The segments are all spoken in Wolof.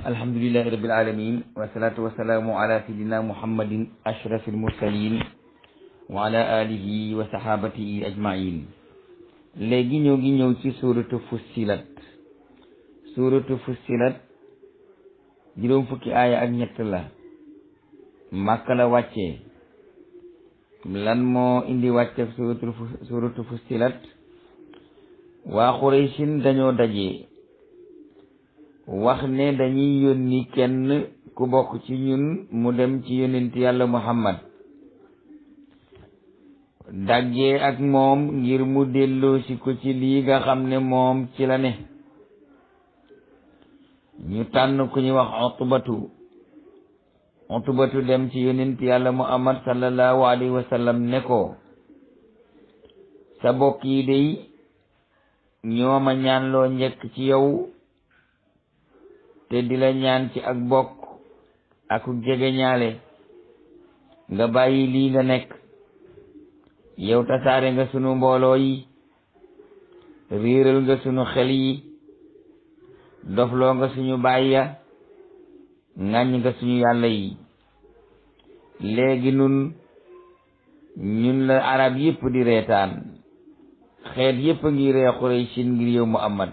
alhamdulillahi rabbil alamin wassalatu wassalamu ala sayyidina muhammadin ashrafil mursalin wa ala alihi wa sahabatihi ajmain. léegi ñoo ngi ñëw ci suratu fussilat juróom fukki aaya ak ñett la. Màkka la wàccee. lan moo indi wàcce suratu fussilat? waa Qurayshin dañoo daje wax ne dañuy yónni kenn ku bokk ci ñun mu dem ci yónnent yàlla Muhammad daggee ak moom ngir mu delloosi ko ci lii nga xam ne moom ci la ne. ñu tànn ku ñu wax Utbatu dem ci yónnent yàlla Muhammad sallallahu alayhi wa sallam ne ko sa bokk yi dey ñooma ñaan loo njëkk ci yow te di la ñaan ci ak bokk ak jege ñaale nga bàyyi lii nga nekk. yow tasaare nga sunu mbooloo yi, réeral nga sunu xel yi, dofloo nga suñu baay ya, ŋàññ nga suñu yàlla yi. léegi ñun la arab yépp di reetaan, xeet yépp ngi ree Quraysin ngir yow Muhammad.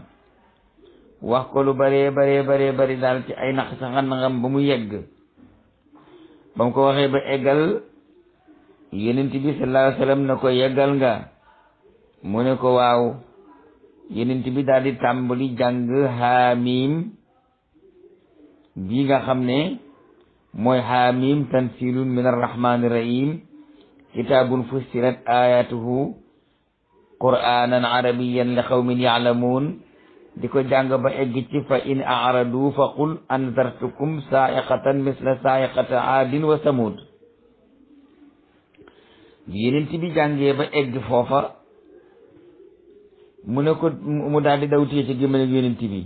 wax ko lu bare daal ci ay nax saxanangam ba mu yegg. ba mu ko waxee ba eggal, yonent bi sallallahu alayhi wa sallam na ko yeggal nga? mu ne ko waaw. yonent bi daal di tàmbali jàng haamim bii nga xam ne mooy haamim tansilun min arrahmani rahim kitaabun fussilat ayatuhu qur'anan arabiyan li qawmin ya'lamun. di ko jàng ba egg ci fa in a'radu fa qul anzartukum sa'iqatan misla sa'iqati aadin wa samud. yonent bi jàngee ba egg foofa mu ne ko mu daal di daw téye ci gémmiñ ak yonent bi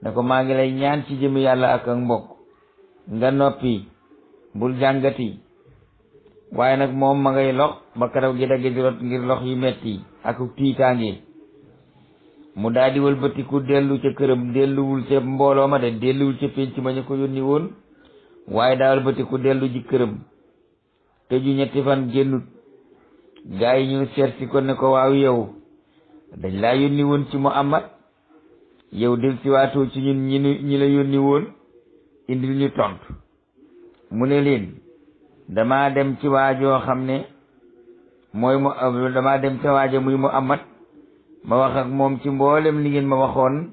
ne ko maa ngi lay ñaan ci jëmm yàlla ak mbokk nga noppi bul jàngati. waaye nag moom ma ngay lox ba karaw gi dagge di rot ngir lox yu metti ak tiitaange. mu daal di wëlbatiku dellu ca këram, delluwul ca mbooloo ma de, delluwul ca pénc ma ñu ko yónni woon, waaye daa wëlbatiku dellu ji këram. tëju ñetti fan génnut. gaa yi ñu seet si ko ne ko waaw yow dañ laa yónni woon ci Muhammad, yow del si waatoo ci ñun ñi la yónni woon indil ñu tontu. mu ne leen damaa dem ci waajoo xam ne damaa dem ca waaja muy Muhammad ma wax ak moom ci mboolem li ngeen ma waxoon.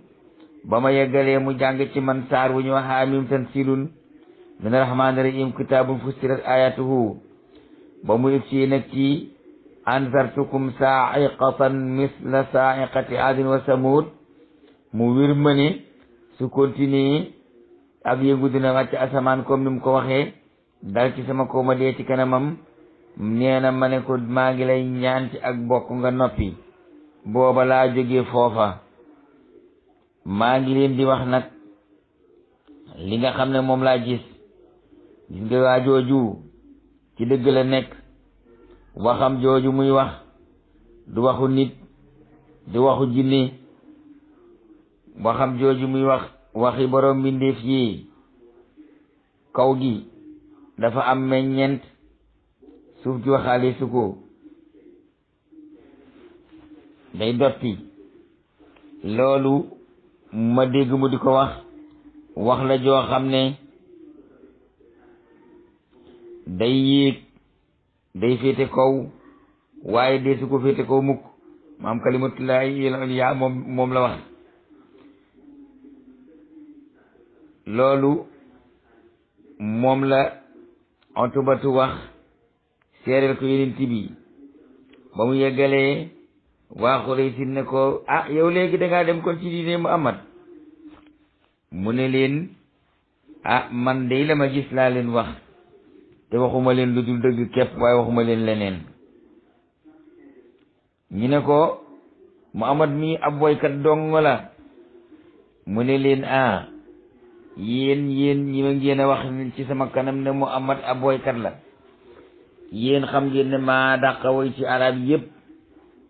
ba ma yeggalee mu jàng ci man saar wu ñu wax haamim tansilun min rahmaani rahim kitaabun fussilat ayatuhu. ba mu egsi nag ci anzartukum sa'iqatan misla sa'iqati aadin wa samud, mu wir ma ne su continuer ak yëngu dina wàcc asamaan comme ni mu ko waxee dal ci sama kaw ma dee ci kanamam. nee na ma ne ko maa ngi lay ñaan ci ak bokk nga noppi. booba laa jógee foofa. maa ngi leen di wax nag li nga xam ne moom laa gis nga waa jooju ci dëgg la nekk. waxam jooju muy wax du waxu nit, du waxu jinne. waxam jooju muy wax waxi borom mbindeef yi. kaw gi dafa am meññeent, suuf gi waxaale su ko day dotti. loolu ma dégg mu di ko wax la joo xam ne day yéeg, day féete kaw, waaye dee su ko féete kaw mukk. maam kalimatullahi yaa moom la wax. loolu moom la Utbatu wax seereel ko yonent bi. ba mu yeggalee waa Quraysh ne ko yow léegi dangaa dem kon ci diine Muhammad. mu ne leen man de la ma gis laa leen wax, te waxuma leen lu dul dëgg képp, waaye waxuma leen leneen. ñu ne ko Muhammad mi ab woykat dong la. mu ne leen yéen ñi ma ngeen a wax ci sama kanam ne Muhammad ab woykat la. yéen xam ngeen ne maa dàqa woy ci arab yépp,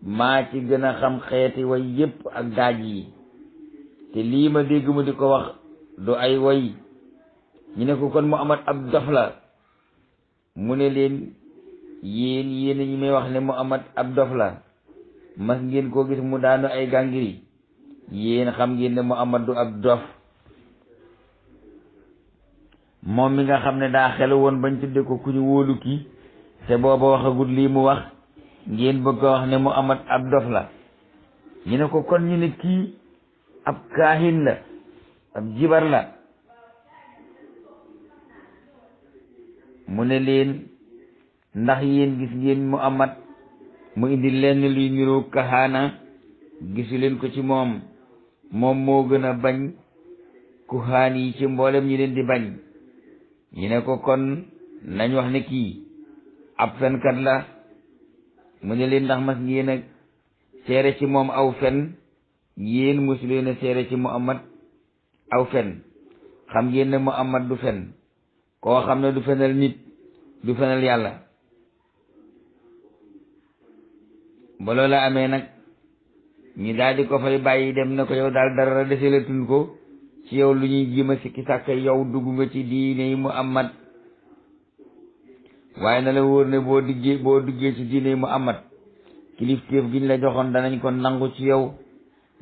maa ci gën a xam xeeti way yépp ak daaj yi. te lii ma dégg mu di ko wax du ay woy. ñu ne ko kon Muhammad ab dof la. mu ne leen yéen ñi may wax ne Muhammad ab dof la mas ngeen koo gis mu daanu ay gàngiri. yéen xam ngeen ne Muhammad du ab dof. moom mi nga xam ne daa xelu woon bañ tudde ko ku ñu wóolu ki te booba waxagul lii mu wax ngeen bëgg ko wax ne Muhammad ab dof la. ñu ne ko kon ñu ne kii ab kaahin la ab jibar la. mu ne leen ndax yéen gis ngeen Muhammad mu indi lenn luy niru kahaana gisu leen ko ci moom. moom moo gën a bañ kuhaan yi ci mboolem ñi leen di bañ. ñu ne ko kon nañ wax ne kii ab fenkat la. mu ne leen ndax mas ngeen a seere ci moom aw fen. yéen mosu leen a seere ci Muhammad aw fen. xam ngeen ne Muhammad du fen. koo xam ne du fenal nit du fenal yàlla. ba loola amee nag ñu daal di ko fay bàyyi dem ne ko yow daal dara deseletun ko ci yow lu ñuy jéem a sikki sàkk yow dugg nga ci diine yi Muhammad. waaye na la wóor ne boo duggee ci diine yi Muhammad kilifteef gi ñu la joxoon danañ ko nangu ci yow.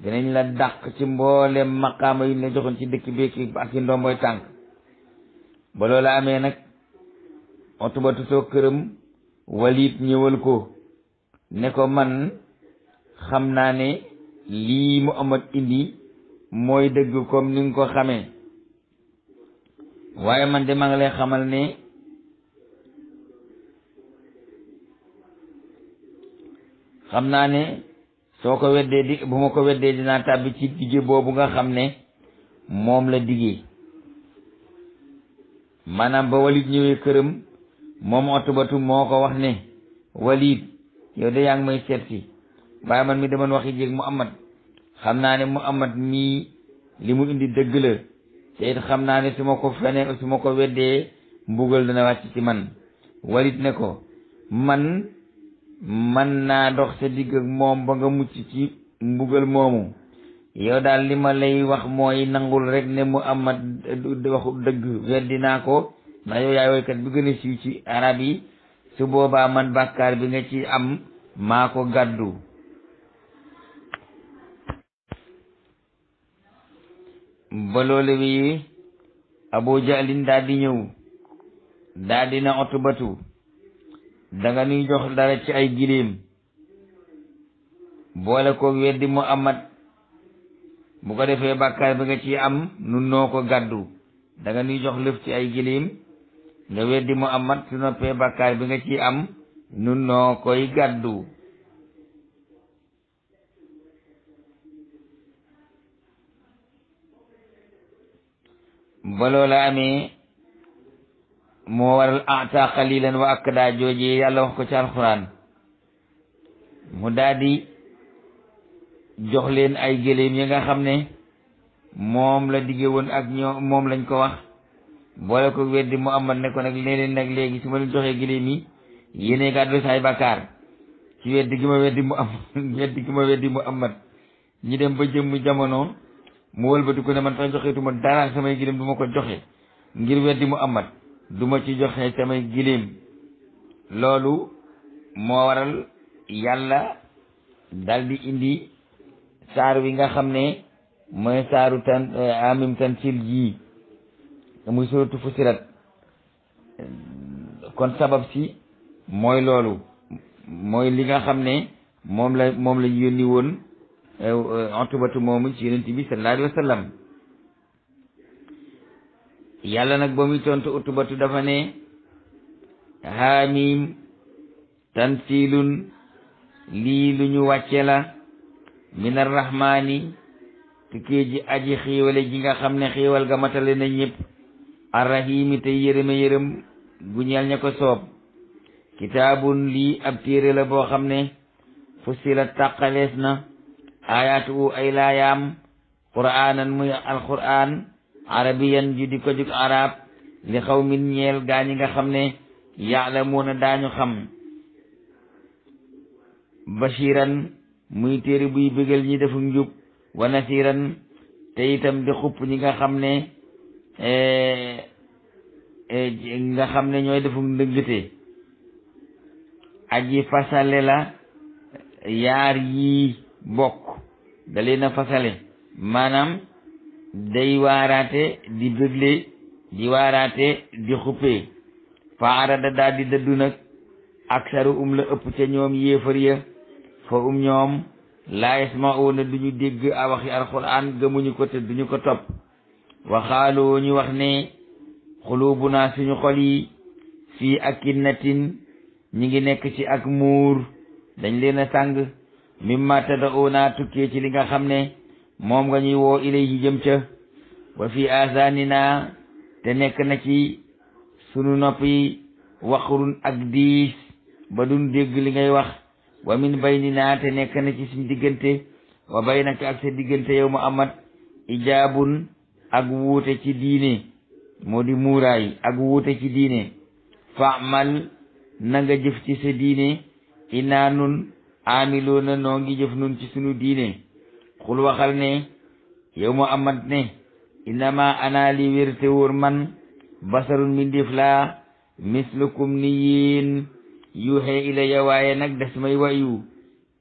dinañ la dàq ci mboolem maqaama yi ñu la joxoon ci dëkk bi ak ci ndomboy tànk. ba loola amee nag Utbatu toog këram Walid ñëwal ko ne ko man xam naa ne lii Muhammad indi mooy dëgg comme ni nga ko xamee. waaye man de maa ngi lay xamal ne xam naa ne soo ko weddee bu ma ko weddee dinaa tàbbi ci digge boobu nga xam ne moom la diggee. maanaam ba Walid ñëwee këram moom Utbatu moo ko wax ne Walid yow de yaa ngi may seet si waaye man mi demoon waxi jéeg Muhammad xam naa ne Muhammad mii li mu indi dëgg la te it xam naa ne su ma ko weddee mbugal dana wàcc ci man. Walid ne ko man naa dox sa digg ak moom ba nga mucc ci mbugal moomu. yow daal li ma lay wax mooy nangul rek ne Muhammad waxu dëgg weddi naa ko ndax yow yaay woykat bi gën a siiw ci arab yi. su boobaa man bàkkaar bi nga ci am maa ko gàddu. ba loolu wi Abu Jahlin daal di ñëw daal di na Utbatu danga nuy jox dara ci ay giléem boole ko weddi Muhammad. bu ko defee bàkkaar bi nga ci am nun noo ko gàddu. danga nuy jox lëf ci ay giléem nga weddi Muhammad su noppee bàkkaar bi nga ci am nun noo koy gàddu. ba loola amee moo waral ata qalilan wa akda joojee yàlla wax ko ci alxuraan. mu daldi jox leen ay gëléem yi nga xam ne moom la digge woon ak moom lañ ko wax. boole ko weddi Muhammad ne ko nag leen nag léegi su ma leen joxee gëléem yi yéene gàddu saay bàkkaar ci weddi gi ma weddi Muhammad. ñi dem ba jëmm jamono mu wëlbati ko ne man sax joxeetuma dara samay gëléem du ma ko joxe ngir weddi Muhammad du ma ci joxe samay gëléem. loolu moo waral yàlla daldi indi saar wi nga xam ne mooy saaru amim tansil ji muy suratu Fussilat. kon sabab si mooy loolu mooy li nga xam ne moom la yónni woon Utbatu moomu ci yonent bi sallallahu alayhi wa sallam. yàlla nag ba muy tontu Utbatu dafa ne haamim tansilun lii lu ñu wàcce la min arrahmani tukkee ji aji xiiwale ji nga xam ne xiiwal ga matale na ñëpp. arrahimi te yërëm gu ñeel ña ko soob. kitaabun lii ab téere la boo xam ne fussilat tàqalees na ayaatu ay laayaam qur'aanan muy alqur'aan arabiyan ji di ko jug arab li xawmin ñeel gaa ñi nga xam ne yaalamuuna daañu xam. bashiran muy téere buy bégal ñi defu njub wa nasiran te itam di xupp ñi nga xam ne nga xam ne ñooy defum ndëggte aji fasale la yaar yii bokk da leen a fasale maanaam day waaraate di bégle di waaraate di xuppee faarada daal di dëddu nag aksaru la ëpp ca ñoom yéefar ya fa ñoom laa yasma'uuna duñu dégg a waxi alquran gëmuñu ko te duñu ko topp waxaaloo ñu wax ne xulubuna suñu xol yi fii akinnatin ñi ngi nekk ci ak muur dañ leen a sàng mimma tad'una tukkee ci li nga xam ne moom nga ñuy woo ilayhi jëm ca wa fi azanina te nekk na ci sunu nopp yi waqrun ak diis ba duñ dégg li ngay wax wa min baynina te nekk na ci suñ diggante wa baynaka ak sa diggante yow Muhammad ijaabun ak wuute ci diine moo di muuraay ak wuute ci diine fa'mal na nga jëf ci sa diine inaa nun aamiloona noo ngi jëf nun ci sunu diine xul waxal ne yow Muhammad ne innama ana li wérte wóor man basarun mbindeef laa mislukum ni yéen yuuxee ilayya waaye nag des may wayu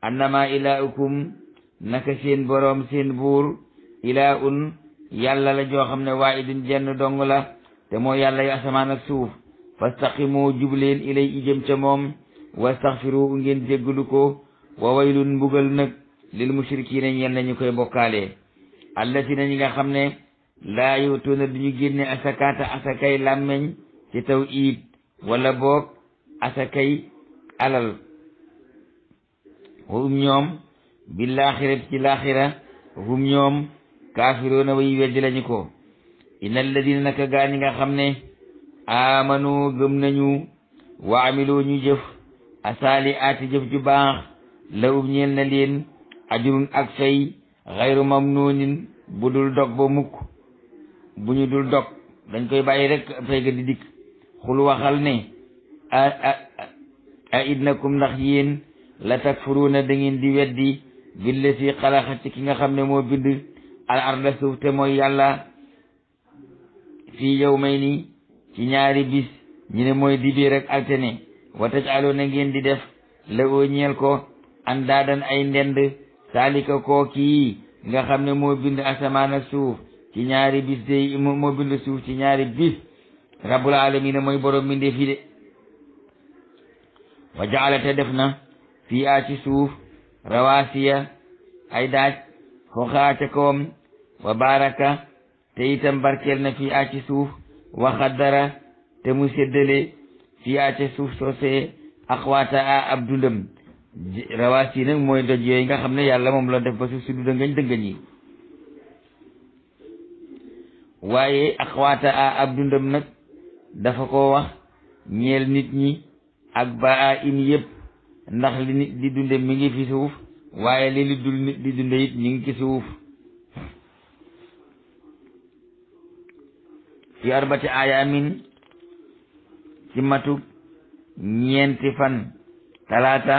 annama ilaahukum naka seen boroom seen buur ilaahun yàlla la joo xam ne waahidun jenn dong la te moo yàlla yu asamaan ak suuf fastaqimu jubleen ilay ijëm ca moom wastaxfiru ngeen jéggalu ko wa waylun mbugal nag lil mushrikiina ñeel nañu koy bokkaale allatina ñi nga xam ne laa yutuuna duñu génne asakaata asakay làmmeñ ci taw iid wala boog asakay alal hum ñoom bil aaxirati ci laaxira hum ñoom kaafiroona way weddi lañu ko inna alladina naka gaa ñi nga xam ne amanu gëm nañu wa amiloo ñu jëf asaali aati jëf ju baax lawum ñeel na leen ajrun ak fay xayru mamnuunin bu dul dog ba mukk bu ñu dul dog dañ koy bàyyi rek fay ga di dikk xul waxal ne a idnakum ndax yéen la takfuruuna da ngeen di weddi billati xalaqa ci ki nga xam ne moo bind al arda suuf te mooy yàlla fii yawmayni ci ñaari bis ñu ne mooy dibéer ak altine wa taj'aluuna ngeen di def la oo ñeel ko andaadan ay ndend saalika koo kii nga xam ne moo bind asamaan ak suuf ci ñaari bis de moo bind suuf ci ñaari bis rabbul alamin mooy borom mbindee fii de wa jaala te def na fii a ci suuf rawaasiya ay daaj xooxaa ca kawam wa baraka te itam barkeel na fii a ci suuf wa xaddara te mu séddale fii a ca suuf soosee aqwaata a ab dundam rawaasi nag mooy doj yooyu nga xam ne yàlla moom la def ba suuf si du dëngañ dëngañ yi waaye aqwaata a ab dundam nag dafa ko wax ñeel nit ñi ak baa in yëpp ndax li nit di dunde mi ngi fi suuf waaye li dul nit di dunde it ñi ngi ci suuf fi arbati ayaamin ci matuk ñeenti fan talaata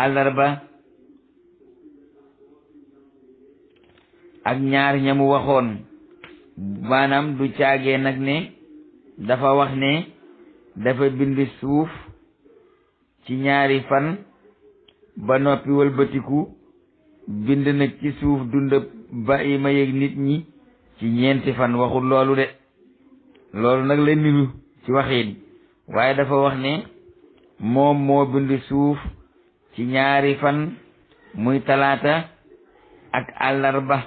àllarba ak ñaar ñamu waxoon maanaam du caagee nag ne dafa wax ne dafa bind suuf ci ñaari fan ba noppi wëlbatiku bind nag ci suuf dund ba i ma yëg nit ñi ci ñeenti fan waxul loolu de loolu nag la niru ci waxiin waaye dafa wax ne moom moo bind suuf ci ñaari fan muy talaata ak àllarba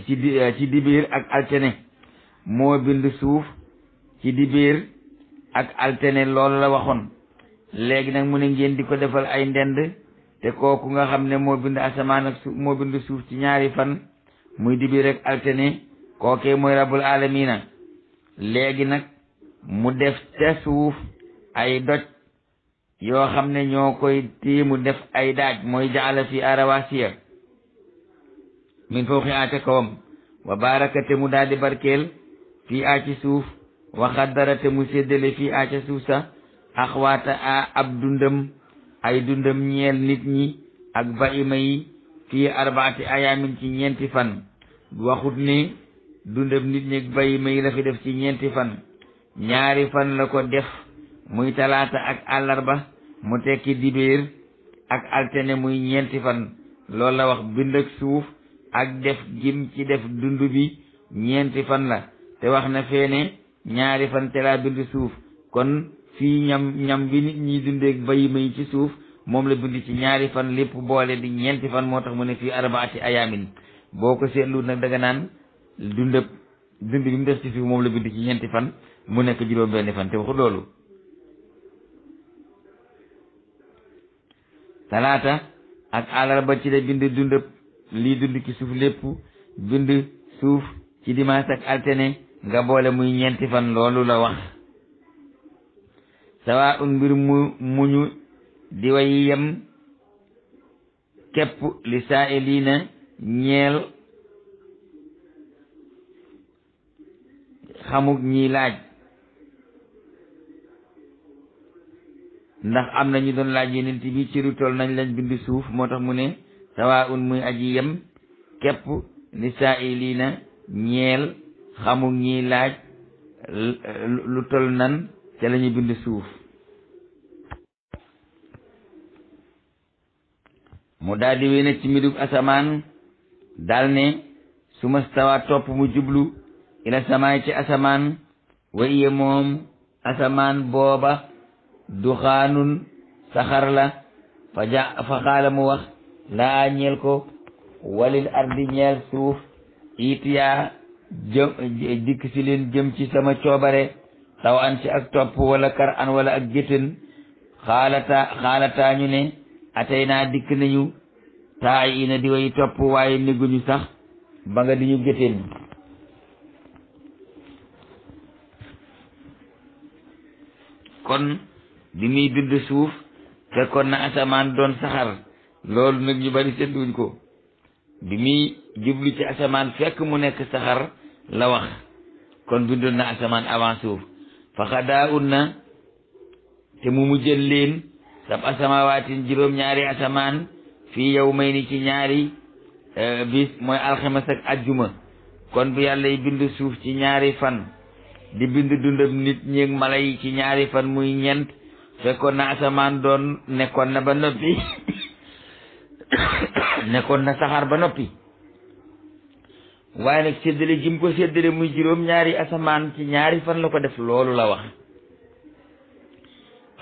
ci dibiir ak altine moo bind suuf ci dibiir ak altine loolu la waxoon léegi nag mu ne ngeen di ko defal ay ndend te kooku nga xam ne moo bind asamaan ak suuf moo bind suuf ci ñaari fan muy dibiir ak altine kookee mooy rabbul alamina léegi nag mu def te suuf ay doj yoo xam ne ñoo koy téye mu def ay daaj mooy jaala fi arawasiya min fawqi aca kawam wa barakate mu daal di barkeel fii aci suuf wa xaddarate mu séddale fii aca suuf sa axwaata a ab dundam ay dundam ñeel nit ñi ak bahima yi fii 4 ayaamin ci ñeenti fan waxut ne dundab nit ñi ak bahima yi la fi def ci ñeenti fan 2 fan la ko def muy talaata ak àllarba mu tekki dibéer ak altine muy 4 fan loolu la wax bind ak suuf ak def gim ci def dund bi 4 fan la te wax na feene 2 fan te laa bind suuf kon fii ñam bi nit ñi dundeeg bahima yi ci suuf moom la bind ci 2 fan lépp boole di 4 fan moo tax mu ne fii 4 ayaamin boo ko seetlu nag danga naan dund bi mu def ci suuf moom la bind ci 4 fan mu nekk juróom-benn fan te waxu loolu talaata ak àllarba ci la bind dundab lii dund ci suuf lépp bind suuf ci dimanche ak altine nga boole muy 4 fan loolu la wax sawa un mbir muñu di way yem képp li saa'iliina ñeel xamuk ñiy laaj ndax am na ñu doon laaj yeneen bi ci lu toll nañ lañ bind suuf moo tax mu ne sawa un muy aji yem képp li saa'iliina ñeel xamuk ñiy laaj lu toll nan ca lañu bind suuf mu daldi wéy ci midug asamaan dal ne su ma stawa topp mu jublu ila samaay ci asamaan wa iya moom asamaan booba duxaanun saxar la fa xaala mu wax laa ñeel ko walil ardi ñeel suuf itiyaa dikk si leen jëm ci sama coobare taw an ci ak topp wala kar an wala ak géttan xaalataa ñu ne atey naa dikk nañu taa ina di way topp waaye négguñu sax ba nga di ñu gétteen kon bi muy bind suuf fekkoon na asamaan doon saxar loolu nag ñu bari seetluñ ko bi muy jublu ci asamaan fekk mu nekk saxar la wax kon bindoon na asamaan avant suuf fa xadaa un na te mu mujjal leen sab asamawaatin 2 asamaan fii yawmayni ci 2 bis mooy alxames ak ajjuma kon bu yàlla yi bind suuf ci 2 fan di bind dundam nit ñeeg mala yi ci 2 fan muy 4 fekkoon na asamaan doon nekkoon na ba noppi nekkoon na saxaar ba noppi waaye nag séddale gi mu ko séddale muy 2 asamaan ci 2 fan la ko def loolu la wax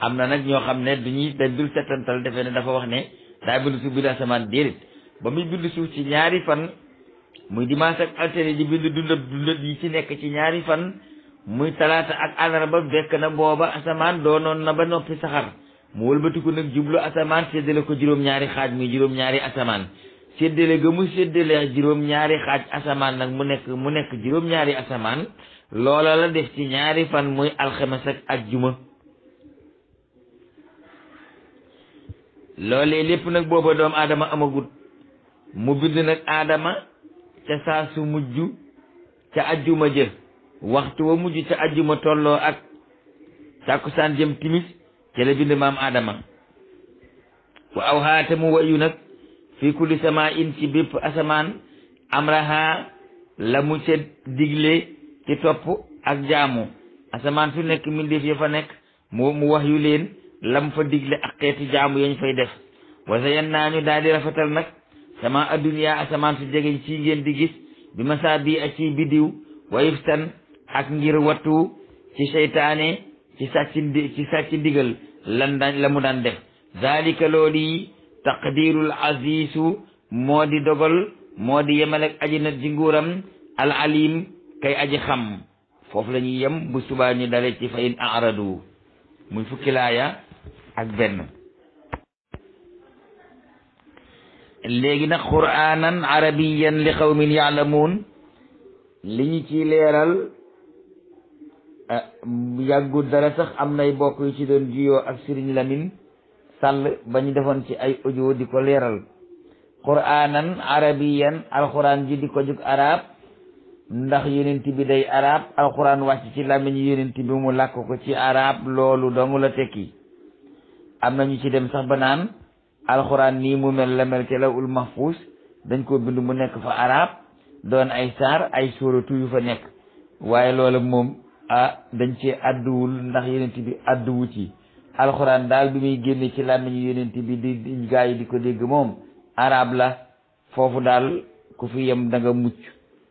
am na nag ñoo xam ne dañ dul settantal defe ne dafa wax ne daa bind suuf bind asamaan déedéet ba muy bind suuf ci 2 fan muy dimanche ak altine di bind dundab yi ci nekk ci 2 fan muy talaata ak àllarba bekk na booba asamaan doonoon na ba noppi saxar mu wëlbatiku nag jublu asamaan séddale ko 2 xaaj muy 2 asamaan séddale ga mu séddale 2 xaaj asamaan nag mu nekk 2 asamaan loola la def ci 2 fan muy alxames ak ajjuma loolee lépp nag booba doom aadama amagut mu bind nag aadama ca saa su mujj ca ajjuma jë waxtu wa mujj ca ajjuma tolloo ak tàkkusaan jëm timis ca la bind maam aadama wa aw haata mu wayu nag fii kulli sama in ci bépp asamaan amraha la mu ca digle ci topp ak jaamu asamaan su nekk mbindeef ya fa nekk mu wax yu leen lam fa digle ak xeeti jaamu yañ fay def wasa yan naa ñu daal di rafetal nag sama adduniya asamaan su jegeñ ci ngeen di gis bi masaa bii ak ci biddiw wayif tan ak ngir wattu ci seytaane ci sàcc ndigal la mu daan def zalika loolu yi taqdirul azizu moo di dogal moo di yemalek aji nat ji nguuram al alim kay aji xam foofu la ñuy yem bu subaa ñu dale ci fa in aradu muy fukki laaya ak benn léegi nag qur'aanan arabiyan li qawmin ya'lamuun li ñu ci leeral yàggul dara sax am nay bokk yu ci doon juyoo ak Serigne Lamine Sall ba ñu defoon ci ay audio di ko leeral qur'aanan arabiyan alquran ji di ko jug arab ndax yonent bi day arab alquran wàcc ci làmmiñu yonent bi mu làkk ko ci arab loolu dong la tekki am na ñu ci dem sax ba naan alxuraan nii mu mel la mel ci lawul mahfuus dañ ko bind mu nekk fa arab doon ay saar ay suuratu yu fa nekk waaye loola moom dañ cee àdduwul ndax yonent bi àdduwu ci alxuraan daal bi muy génne ci làmmiñu yonent bi di gaa yi di ko dégg moom arab la foofu daal ku fi yem da nga mucc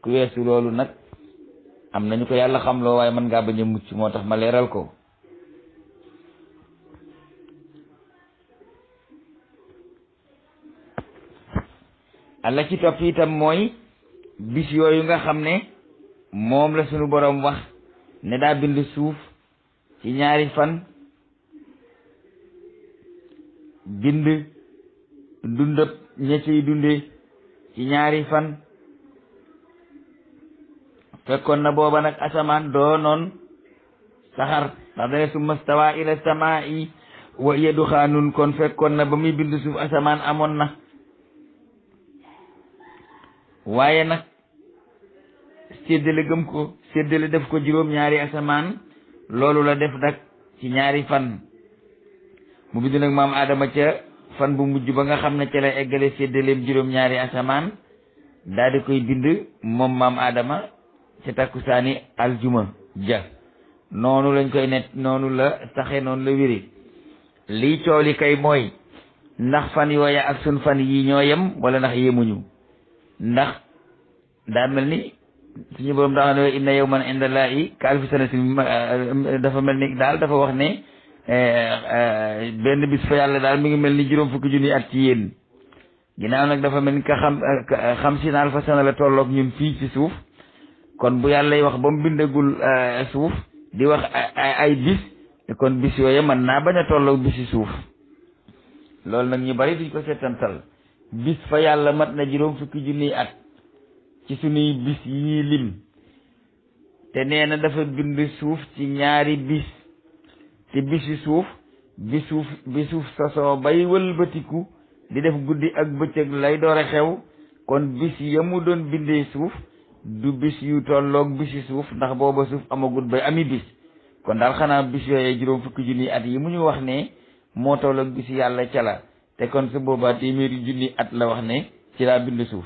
ku weesu loolu nag am nañu ko yàlla xam loo waaye mën ngaa bañ a mucc moo tax ma leeral ko alla ci topp itam mooy bis yooyu nga xam ne moom la sunu boroom wax ne daa bind suuf ci ñaari fan bind dundëb ña ciy dunde ci ñaari fan fekkoon na booba nag asamaan doonoon saxar ndax dane summa stawa ila samaa'i wa hiya duxaanun kon fekkoon na ba muy bind suuf asamaan amoon na waaye nag séddale gëm ko séddale def ko juróom-ñaari asamaan loolu la def nag ci ñaari fan mu bind nag maam Adama ca fan bu mujj ba nga xam ne ca la eggale séddaleem juróom-ñaari asamaan daal di koy bind moom maam Adama ca takkusaani aljuma ja noonu lañ koy net noonu la saxe noonu la wéri lii coow li kay mooy ndax fan yooya ak sun fan yii ñoo yem wala ndax yemuñu ndax daa mel ni suñu borom daa xam ne inna yawman inda llaahi ka alfi sanatin dafa mel ni daal dafa wax ne benn bis fa yàlla daal mi ngi mel ni juróom fukki junni at ci yéen ginnaaw nag dafa mel ni xam si na alfa sana la tolloog ñun fii ci suuf kon bu yàlla wax ba mu bindagul suuf di wax ay bis kon bis yooyu mën naa bañ a tolloog bisi suuf loolu nag ñu bari duñ ko seetantal bis fa yàlla mat na juróom fukki junniy at ci sunuy bis yi ñuy lim te nee na dafa bind suuf ci ñaari bis te bisi suuf bi suuf sosoo bay wëlbatiku di def guddi ak bëccëg lay door a xew kon bis ya mu doon bindee suuf du bis yu tolloog bisi suuf ndax booba suuf amagut bay ami bis kon daal xanaa bis yooyee juróom fukki junniy at yi mu ñu wax ne moo tolloog bisi yàlla ca la te kon su boobaa téeméeri junni at la wax ne ci laa bind suuf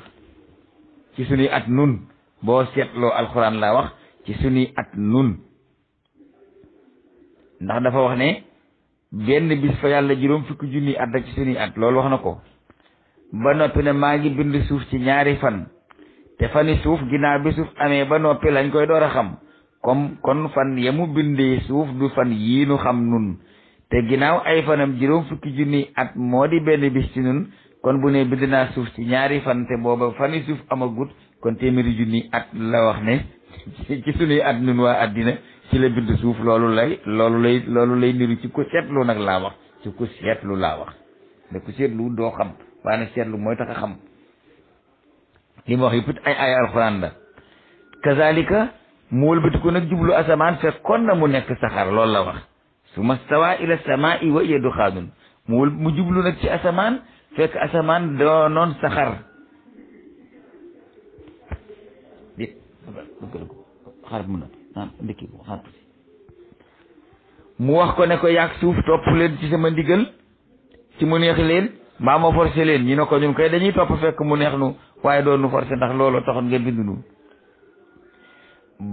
ci sunuy at nun boo seetloo alxuraan laa wax ci sunuy at nun ndax dafa wax ne benn bis fa yàlla juróom fukki junni at ak ci sunuy at loolu wax na ko ba noppi ne maa ngi bind suuf ci ñaari fan te fani suuf ginnaaw bi suuf amee ba noppi lañ koy door a xam kon fan ya mu bindee suuf du fan yii nu xam nun te ginnaaw ay fanam juróom fukki junni at moo di benn bis ci nun kon bu ne bind naa suuf ci ñaari fan te booba fani suuf amagut kon téeméeri junni at la wax ne ci sunuy at nun waa àddina ci la bind suuf loolu lay niru ci ko seetlu nag laa wax ci ko seetlu laa wax ne ku seetlu doo xam waaye nag seetlu mooy tax a xam li ma wax yëpp ay alxuraan la kazalika mu wëlbatiku nag jublu asamaan fekkoon na mu nekk saxaar loolu la wax summa stawa ila samaa'i wa hiya duxaanun mu jublu nag ci asamaan fekk asamaan doonoon saxar dit xaar mun na naan ndekki ko xaar tuuti mu wax ko ne ko yaag suuf topp leen ci sama ndigal ci mu neex leen mbaa ma forcé leen ñu ne ko ñun koy dañuy topp fekk mu neex nu waaye doon nu forcé ndax loolu taxoon nga bind nu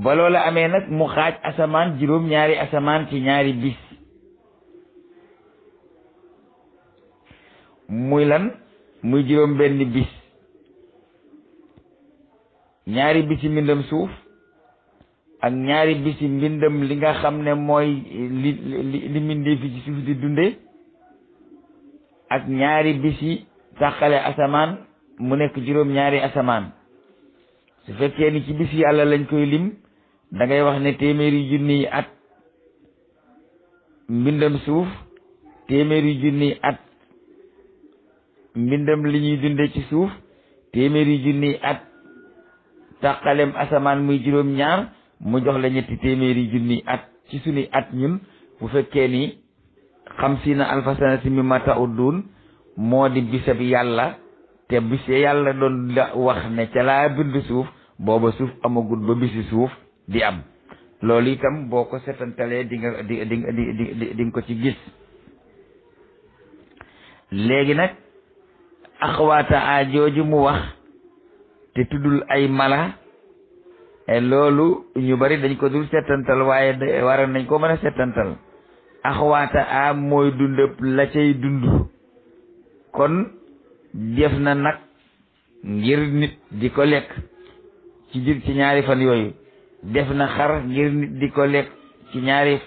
ba loola amee nag mu xaaj asamaan juróom-ñaari asamaan ci ñaari bis muy lan muy juróom benn bis ñaari bisi mbindam suuf ak ñaari bisi mbindam li nga xam ne mooy li mbindee fi ci suuf di dunde ak ñaari bisi tàqale asamaan mu nekk juróom-ñaari asamaan su fekkee ni ci bis yàlla lañ koy lim da ngay wax ne téeméeri junniy at mbindam suuf téeméeri junniy at mbindam li ñuy dunde ci suuf téeméeri junniy at tàqalem asamaan muy juróom-ñaar mu jox la ñetti téeméeri junniy at ci sunuy at ñun bu fekkee ni xamsiina alfa sanati mimma ta'uddun moo di bisab yàlla te bis yàlla doon la wax ne ca laa bind suuf booba suuf amagut ba bisi suuf di am loolu itam boo ko setantalee di nga ko ci gis léegi nag axwaata a jooju mu wax te tuddul ay mala loolu ñu bari dañ ko dul settantal waaye waroon nañ ko mën a settantal axwaata a mooy dundëb la cay dund kon def na nag ngir nit di ko lekk ci ñaari fan yooyu def na xar ngir nit di ko lekk ci ñaari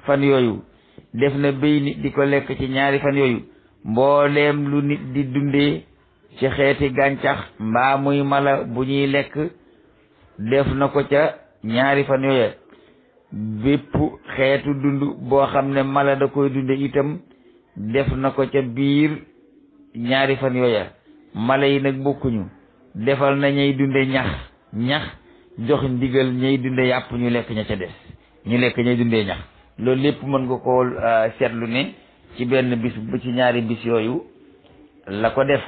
fan yooyu def na béy nit di ko lekk ci ñaari fan yooyu mbooleem lu nit di dundee ci xeeti gàncax mbaa muy mala bu ñuy lekk def na ko ca ñaari fan yooya bépp xeetu dund boo xam ne mala da koy dunde itam def na ko ca biir ñaari fan yooya mala yi nag bokkuñu defal na ñay dunde ñax jox ndigal ñay dunde yàpp ñu lekk ña ca des ñu lekk ñay dundee ñax loolu lépp mën nga ko seetlu ne ci benn bis bu ci ñaari bis yooyu la ko def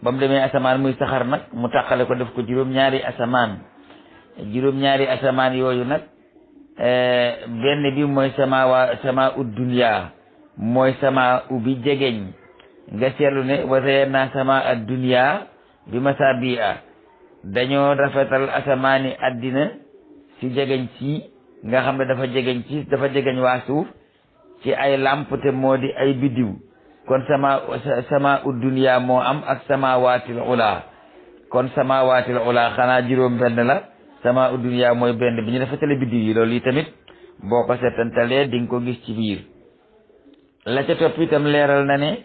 ba mu demee asamaan muy saxar nag mu tàqale ko def ko juróom-ñaari asamaan yooyu nag benn bi mooy sama dunya mooy sama bi jegeñ nga seetlu ne wasee naa sama ad dunya bi masabi'a dañoo rafetal asamaani àddina ci jegeñ ci nga xam ne dafa jegeñ waa suuf ci ay lamp te moo di ay biddiw kon sama dunya moo am ak samawaatil ula kon samawaatil ula xanaa juróom benn la sama dunya mooy benn bi ñu rafetale biddiw yi loolu yi tamit boo ko seetantalee di nga ko gis ci biir la ca topp itam leeral na ne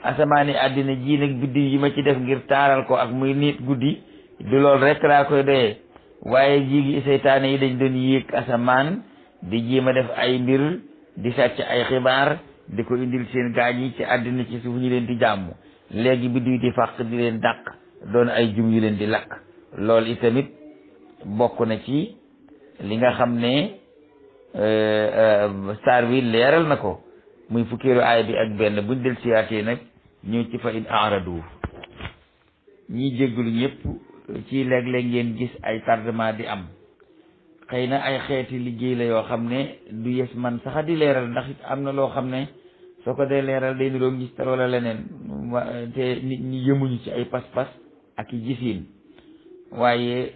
asamaani àddina ji nag biddiw yi ma ci def ngir taaral ko ak muy nit guddi du lool rek laa koy doyee waaye jigi seytaane yi dañ doon yéeg asamaan di jéem a def ay mbir di sàcc ay xibaar di ko indil seen gaañ yi ci àddina ci suuf ñu leen di jàmm léegi biddiw di fàq di leen dàq doon ay jum yu leen di lakk loolu itamit bokk na ci li nga xam ne saar wi leeral na ko muy fukkeelu aaya bi ak benn buñ del siyaatee nag ñëw ci fa in aradu ñiy jéggulu ñëpp ci léeg-léeg ngeen gis ay tardement di am xëy na ay xeeti liggéey la yoo xam ne du yes man saxa di leeral ndax it am na loo xam ne soo ko dee leeral day niroo gis tar wala leneen te nit ñi yëmuñu ci ay pas-pas ak i gisiin waaye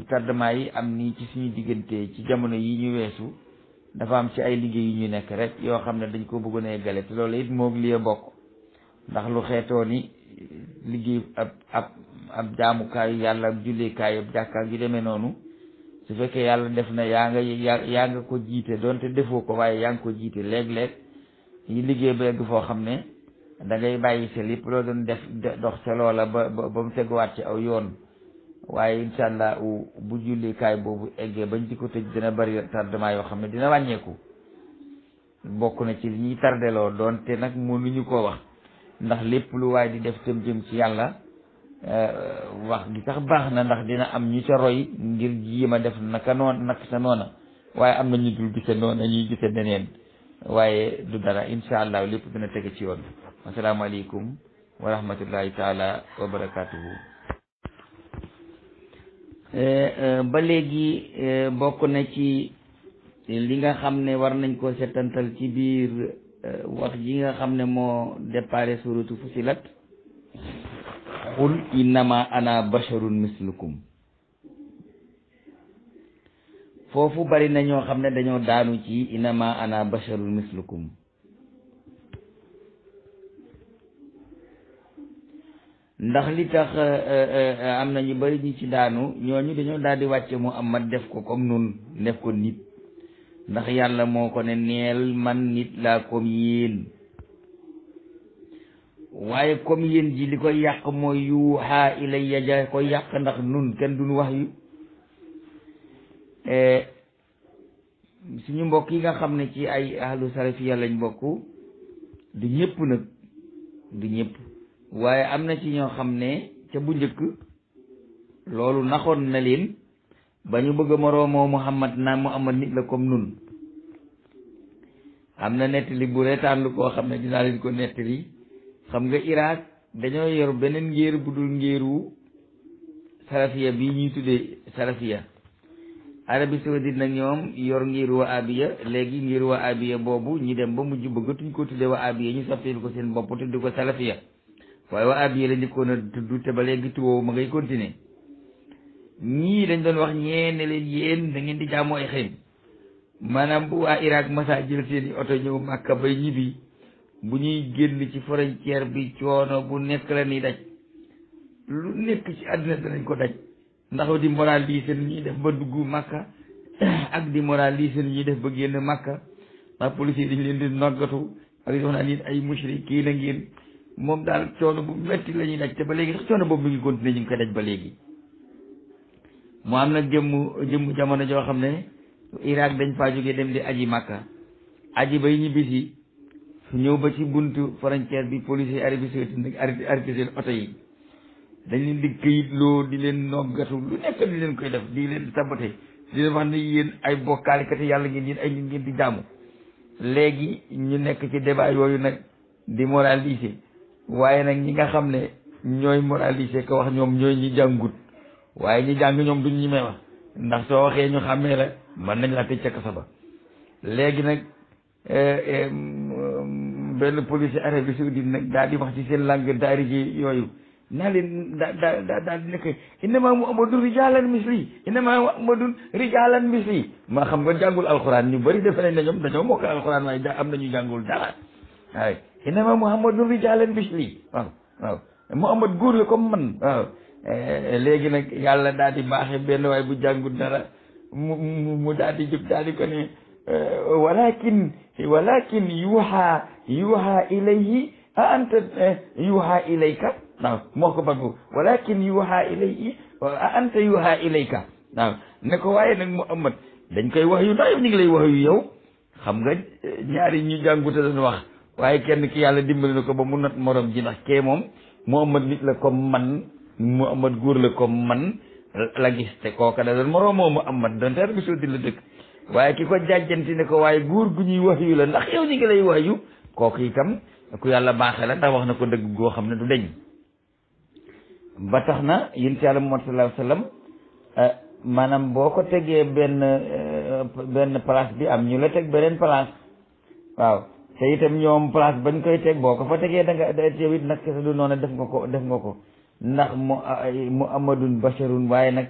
tardement yi am nii ci suñu diggante ci jamono yi ñu weesu dafa am ci ay liggéey yu ñu nekk rek yoo xam ne dañ ko bëggoon a eggale te loolu it moog li bokk ndax lu xeetoo ni liggéey ab jaamukaayu yàlla ab jullikaayu ab jàkkaar yu demee noonu su fekkee yàlla def na yaa nga ko jiite doonte defoo ko waaye yaa ngi ko jiite léeg-léeg yi liggéey ba egg foo xam ne da ngay bàyyi sa lépp loo doon def dox sa loola ba mu teguwaat ci aw yoon waaye incha allah bu jullikaay boobu eggee bañ di ko tëj dina bari tardement yoo xam ne dina wàññeeku bokk na ci li ñuy tardeloo doonte nag mënuñu koo wax ndax lépp lu waay di def tam jëm ci yàlla wax gi sax baax na ndax dina am ñu ca roy ngir jiima def naka sa noona waaye am na ñu dul gise noona ñuy gise neneen waaye du dara incha allah lépp dina tege ci yoon asalaamaaleykum wa rahmatullahi taala wa barakatuhu ba léegi bokk na ci li nga xam ne war nañ ko setantal ci biir wax ji nga xam ne moo déparé suratu fusilat qul innama ana basharun mislukum foofu bari na ñoo xam ne dañoo daanu ci innama ana basharun mislukum ndax li tax am na ñu bari ñi ci daanu ñooñu dañoo daal di wàcce Muhammad def ko comme nun def ko nit ndax yàlla moo ko ne neel man nit laa comme yéen waaye comme yéen ji li koy yàq mooy yuuxaa ilayya ja koy yàq ndax nun kenn duñu wax yu suñu mbokk yi nga xam ne ci ay ahlu salafiya lañ bokk du ñëpp nag du ñëpp waaye am na ci ñoo xam ne ca bu njëkk loolu naxoon na leen ba ñu bëgg a moroomoo Muhammad naa Muhammad nit la comme nun am na nettali bu reetaan lu koo xam ne dinaa leen ko nettali xam nga Irak dañoo yor beneen ngéer bu dul ngéeru salafiya bii ñuy tuddee salafiya Arabie Saoudite nag ñoom yor ngéeru wahaabiya léegi ngéeru wahaabiya boobu ñu dem ba mujj bëggatuñ ko tuddee wahaabiya ñu soppil ko seen bopp tuddi ko salafiya waaye waa ab yi la njëkkoon a tudd te ba léegi tuwoo ma ngay continuer ñii dañ doon wax ñee ne leen yéen da ngeen di jaamu ay xëy maanaam bu waa Irak masa jël seeni oto ñëw Màkka bay ñibbi bu ñuy génn ci frontière bi coono bu nekk la ni daj lu nekk ci àddina danañ ko daj ndax di moraliser ni ñuy def ba dugg Màkka ak di moraliser ni ñuy def ba génn Màkka ndax police yi dañ leen di noggatu ak di wax naa nit ay mushrikiin a ngeen moom daal coono bu metti la ñuy daj te ba léegi sax coono boobu mi ngi continuer ñu ngi koy daj ba léegi mu am nag jëmm jamono joo xam ne Irak dañ faa jógee dem di aji Màkka aji bay ñibbisi ñëw ba ci buntu frontière bi police yi Arabie Saoudite nag arrêté seen oto yi dañ leen di këyitloo di leen noggatu lu nekk di leen koy def di leen saboté di leen wax ne yéen ay bokkaalikati yàlla ngeen yéen ay nit ngeen di jaamu léegi ñu nekk ci débat yooyu nag di moraliser waaye nag ñi nga xam ne ñooy moraliser ko wax ñoom ñooy ñi jàngut waaye ñi jàng ñoom duñ ñi may wax ndax soo waxee ñu xàmmee la mën nañ laa tëj ca kaso ba léegi nag benn police Arabie Saoudite nag daal di wax ci seen langue daariji yooyu naa leen daal di nekk innama muhammadun rijalan misli innama muhammadun rijalan misli maa xam nga jàngul alxuraan ñu bëri defe nañ ne ñoom dañoo mokk alxuraan waaye am nañu jàngul dara waaye innama muhammadun rijalan misli waaw muhammad góor la comme man waaw léegi nag yàlla daal di baaxe benn waaye bu jàngul dara mu daal di jóg daal di ko ne walakin yuha ilayhi a anta yuha ilayka waaw moo ko baggu walakin yuha ilayhi a anta yuha ilayka waaw ne ko waaye nag Muhammad dañ koy wax yu ndax ñu ngi lay wax yu yow xam nga ñaari ñu jàngute dañ wax waaye kenn ki yàlla dimbali na ko ba mu not morom ji ndax kee moom Muhammad nit la comme man Muhammad góor la comme man la gis te kooka da doon moroomoo Muhammad doon teer bi soddi la dëkk waaye ki ko jàjjanti ne ko waaye góor gu ñuy wax yu la ndax yow ñu ngi lay wax yu kooku itam ku yàlla baaxee la ndax wax na ko dëgg goo xam ne du deñ ba tax na yonent yàlla Muhammad sallallahu alayhi wasallam maanaam boo ko tegee benn place bi am ñu la teg beneen place waaw te itam ñoom place bañ koy teg boo ko fa tegee da nga yow it nag kese du noonu def nga ko ndax muhammadun basharun waaye nag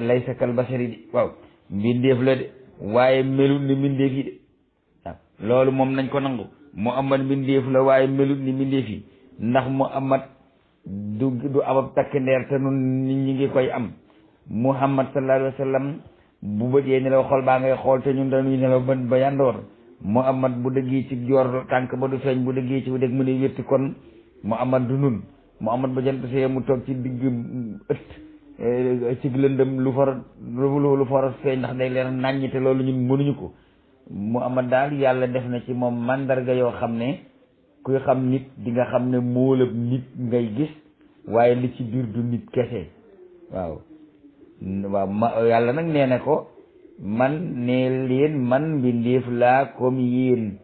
laysa kal bashari di waaw mbindeef la de waaye melut ni mbindeef yi de waaw loolu moom nañ ko nangu muhammad mbindeef la waaye melut ni mbindeef yi ndax muhammad du abab takk ndeer te nun nit ñi ngi koy am muhammad sallallahu alayhi wa sallam bu bëjee nelaw xol baa ngay xool te ñun dañuy nelaw ba yandoor muhammad bu dëggee ci joor tànk ba du feeñ bu dëggee ci bu dëgg mu ne wétti kon muhammad du nun muhammad ba jant see mu toog ci digg ëtt ci lëndëm lu far feeñ ndax day leer nàññi te loolu ñun mënuñu ko muhammad daal yàlla def na ci moom mandarga yoo xam ne kuy xam nit di nga xam ne móolab nit ngay gis waaye li ci biir du nit kese waaw yàlla nag nee na ko man ne leen man mbindeef laa comme yéen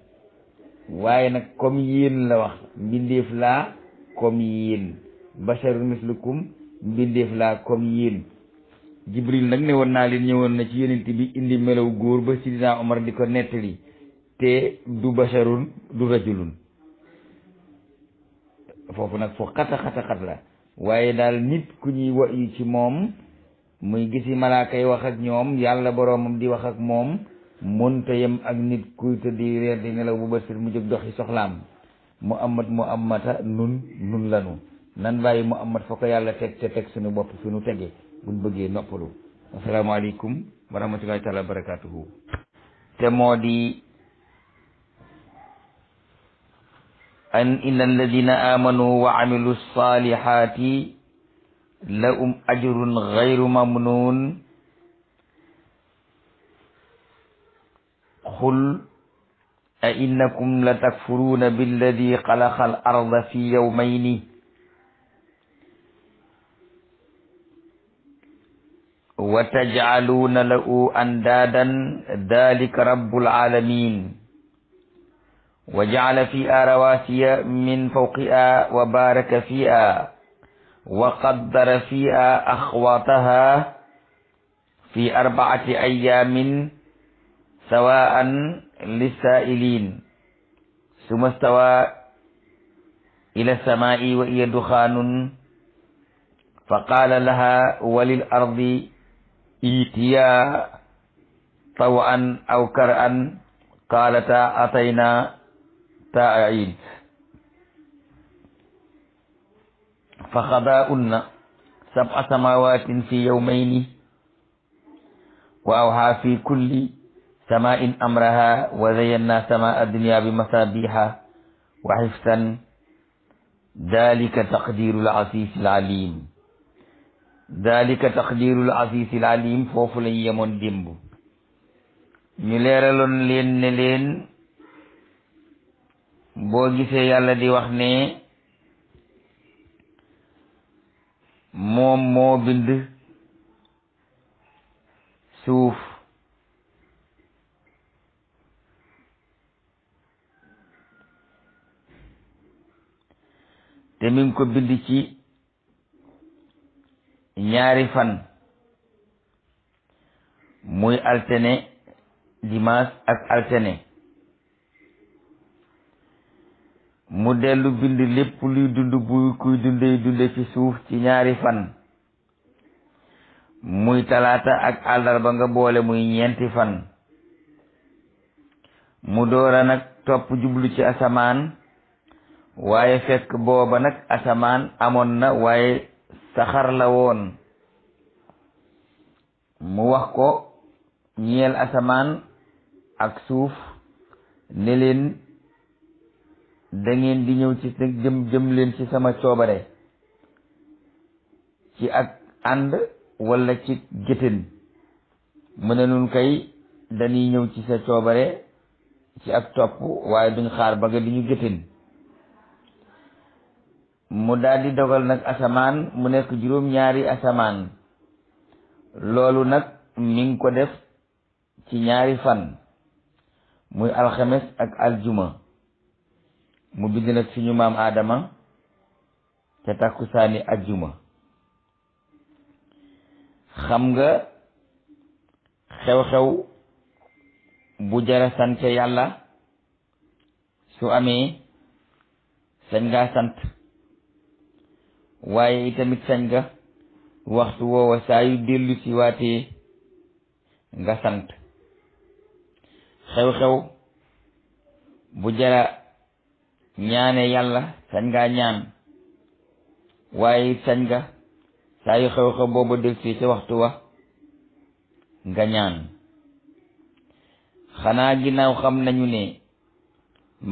waaye nag comme yéen la wax mbindeef laa comme yéen basharun mislukum mbindeef laa comme yéen jibril nag ne woon naa leen ñëwoon na ci yonent bi indi melaw góor ba sidina Omar di ko nettali te du basharun du rajulun foofu nag foo xat la waaye daal nit ku ñuy wayu ci moom muy gisi malaaka yi wax ak ñoom yàlla boroomam di wax ak moom mënta yem ak nit kuy tëddi reer di nelaw bu bësir mu jóg doxi soxlaam muhammata nun lanu nan bàyyi muhammad fa ko yàlla teg te teg suñu bopp fi nu tege buñ bëggee noppalu asalaamaaleykum wa rahmatullahi taala wa barakatuhu te moo di an inna alladina amanu wa amilu salihati lahum ajrun ghayru mamnun qul a innakum la takfuruna billadi xalaqa al arda fi yawmayni wa taj'aluna lahu andadan dhalika rabbul alamin wa ja'ala fiha rawasiya min fawqiha wa baraka fiha wa qaddara fiha akhwataha fi 4 ayyamin sawa'an lis-sa'ilin summa stawa ila samaa'i wa hiya duxaanun fa qaala laha wa lil ardi itiya tawan aw kar'an qaalata atayna taa'in fa xadaa'unna sab'a samaawatin fi yawmayni wa awhaa fi kulli samaa'in amraha wa zayyana samaa'a dunya bi masaabiha wa hifzan dalika taqdirul azizil alim. dalika taqdirul azizil alim foofu lañ yemoon démb ñu leeraloon leen ne leen boo gisee yàlla di wax ne moom moo bind suuf te mi ngi ko bind ci ñaari fan muy altine dimanche ak altine mu dellu bind lépp luy dund bu kuy dunde ci suuf ci ñaari fan muy talaata ak àllarba nga boole muy ñeenti fan mu doora nag topp jublu ci asamaan waaye fekk booba nag asamaan amoon na waaye saxar la woon mu wax ko ñeel asamaan ak suuf ne leen da ngeen di ñëw ci jëm leen ci sama coobare ci ak ànd walla ci géttin mu ne nun kay dañuy ñëw ci sa coobare ci ak topp waaye duñ xaar ba nga di ñu géttin mu daldi dogal nag asamaan mu nekk juróom-ñaari asamaan loolu nag mi ngi ko def ci ñaari fan muy alxames ak aljuma mu bind nag suñu maam Aadama ca takkusaani aljuma xam nga xew-xew bu jara sant yàlla su amee sañ ngaa sant waaye itamit sañ nga waxtu woowa saa yu dellu si waatee nga sant xew-xew bu jara ñaane yàlla sañ ngaa ñaan waaye sañ nga saa yu xew-xew booba delsi ca waxtu wa nga ñaan xanaa ginnaaw xam nañu ne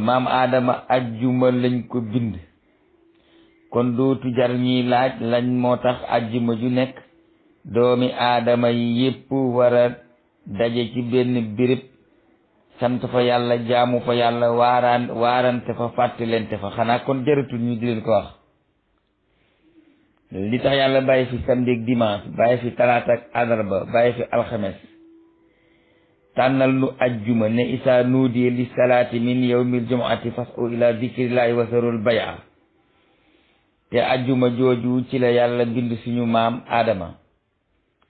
maam Aadama ajjuma lañ ko bind kon dootu jar ñiy laaj lañ moo tax ajjuma ju nekk doomi aadama yi yépp war a daje ci benn béréb sant fa yàlla jaamu fa yàlla waarante fa fàttalente fa xanaa kon jaratul ñu di leen ko wax li tax yàlla bàyyi fi samedi ak dimanche bàyyi fi talaata ak àllarba bàyyi fi alxames tànnal nu ajjuma ne isaa nuudiya li salaati min yawmil jumuati fas'u ila zikrillahi wa zarul bay'a te ajjuma jooju ci la yàlla bind suñu maam Aadama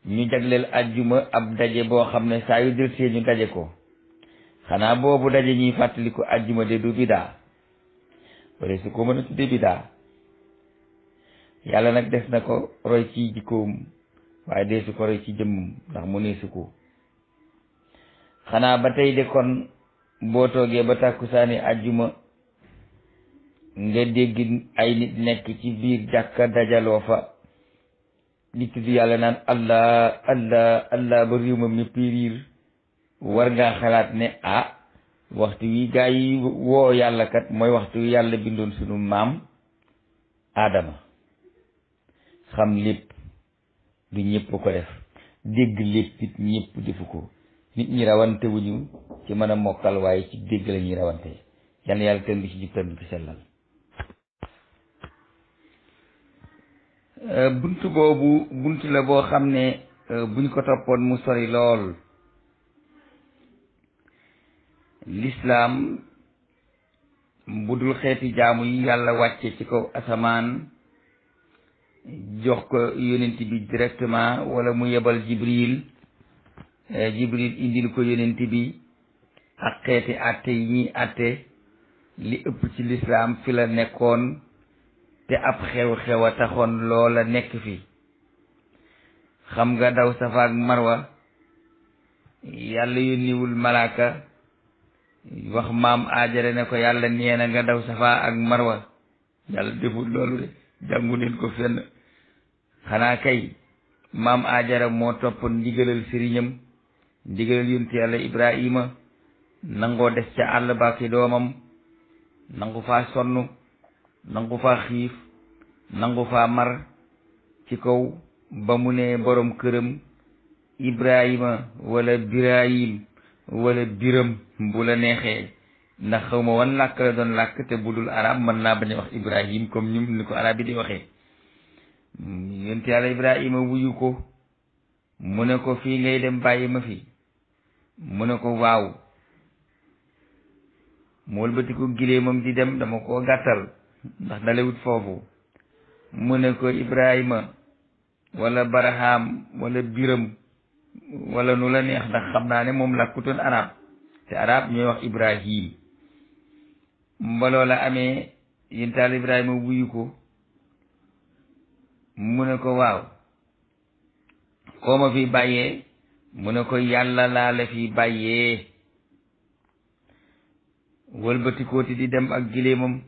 ñu jagleel ajjuma ab daje boo xam ne saa yu del see ñu daje ko xanaa boobu daje ñuy fàttali ko ajjuma de du bidaa wala su ko mën a tudde bidaa yàlla nag des na ko roy ci jikkoom waaye dee su ko roy ci jëmmam ndax mu ne su ko xanaa ba tey de kon boo toogee ba tàkkusaani ajjuma nga dégg ay nit nekk ci biir jàkka dajaloo fa di tudd yàlla naan allah allah allah ba réew ma mépp riir war ngaa xalaat ne waxtu wi gaa yi woo yàlla kat mooy waxtu wi yàlla bindoon sunu maam Aadama xam lépp du ñëpp ko def dégg lépp it ñëpp defu ko nit ñi rawante wuñu ci mën a mokkal waaye ci dégg la ñuy rawante yal na yàlla tën bi ci jub tën bi ci sellal bunt boobu bunt la boo xam ne buñ ko toppoon mu sori lool lislaam bu dul xeeti jaamu yi yàlla wàcce ci kaw asamaan jox ko yonent bi directement wala mu yebal jibril indil ko yonent bi ak xeeti àtte yi ñuy àtte li ëpp ci lislaam fi la nekkoon te ab xew-xew a taxoon loola nekk fi. xam nga daw safa ak marwa yàlla yónniwul malaaka wax maam Aajara ne ko yàlla nee na nga daw safa ak marwa yàlla deful loolu de jàngu leen ko fenn. xanaa kay maam Aajara moo topp ndigalal sëriñam ndigalal yonent yàlla Ibrahima nangoo des ca àll ba ki doomam nangu faa sonn nangu faa xiif nangu faa mar ci kaw ba mu ne borom këram Ibrahima wala Birahim wala Biram bu la neexee ndax xaw ma wan làkk la doon làkk te bu dul arab mën naa bañ a wax Ibrahim comme ñum ni ko arab yi di waxee. yonent yàlla Ibrahima wuyu ko mu ne ko fii ngay dem bàyyi ma fi mu ne ko waaw mu wëlbati ko gileemam di dem dama koo gàttal ndax dalewut foofu mu ne ko Ibrahima wala Baraham wala Biram wala nu la neex ndax xam naa ne moom làkkutoon arab te arab ñooy wax Ibrahim. mbaloo la amee yonent yàlla Ibrahima wuyu ko mu ne ko waaw koo ma fi bàyyee mu ne ko yàlla laa la fi bàyyee. wëlbatikooti di dem ak gileemam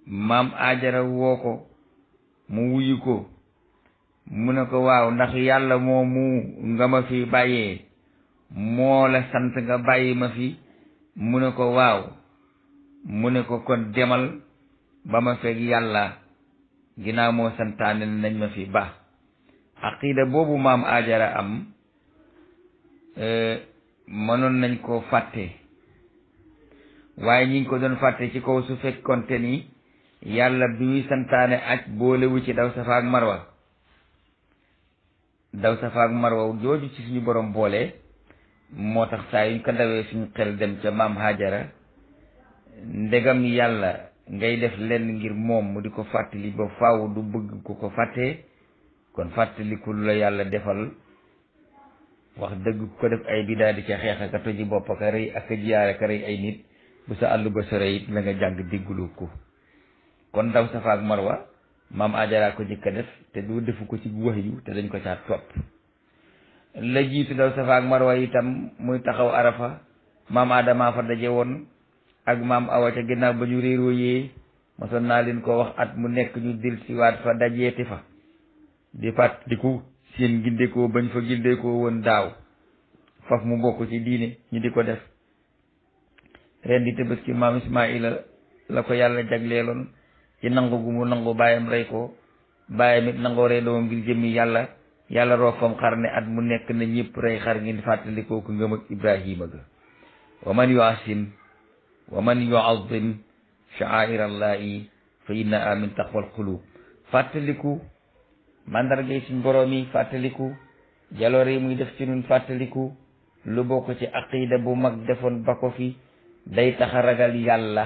maam Aajara woo ko mu wuyu ko mu ne ko waaw ndax yàlla moomu nga ma fi bàyyee moo la sant nga bàyyi ma fi mu ne ko waaw mu ne ko kon demal ba ma fekk yàlla ginnaaw moo santaane nañ ma fi ba. aqida boobu maam Aajara am mënoon nañ koo fàtte waaye ñi ngi ko doon fàtte ci kaw su fekkonte ni yàlla bi muy santaane aj boolewu ci daw safa ak marwa. daw safa ak marwa jooju ci suñu borom boole moo tax saa yuñ ko dawee suñu xel dem ca maam Haajara ndegam yàlla ngay def lenn ngir moom mu di ko fàttali ba faaw du bëgg ku ko fàttee kon fàttaliku lu la yàlla defal wax dëgg ko def ay bidaa di ca xeex ak a toji bopp ak a rëy ak a jiyaare ak a rëy ay nit bu sa àll ba sore it la nga jàng déggulu ko. kon daw safa ak marwa maam Aajara ko jëkk a def te du defu ko ci wahyu te dañ ko caa topp. la jiitu daw safa ak marwa itam muy taxaw arafa maam Adama fa daje woon ak maam Awa ca ginnaaw ba ñu réeroo yee mosoon naa leen ko wax at mu nekk ñu dil siwaat fa dajeeti fa di fàttaliku seen gindekoo bañ fa gindekoo woon daaw faf mu bokk ci diine ñu di ko def. ren di Tabaski maam Ismaila la ko yàlla jagleeloon ci nangu gu mu nangu bàyyam rey ko bàyyam it nangoo rey doomam ngir jëmmi yàlla roofam xar ne at mu nekk na ñëpp rey xar ngeen fàttalikoo ko ngëm ak Ibrahima ga. wa man yuasim wa man yuazim sha'air allahi fa innaha min taqwal qulub. fàttaliku mandargay suñ boroom yi fàttaliku jaloore yi muy def ci nun fàttaliku lu bokk ci aqida bu mag defoon ba ko fi day tax a ragal yàlla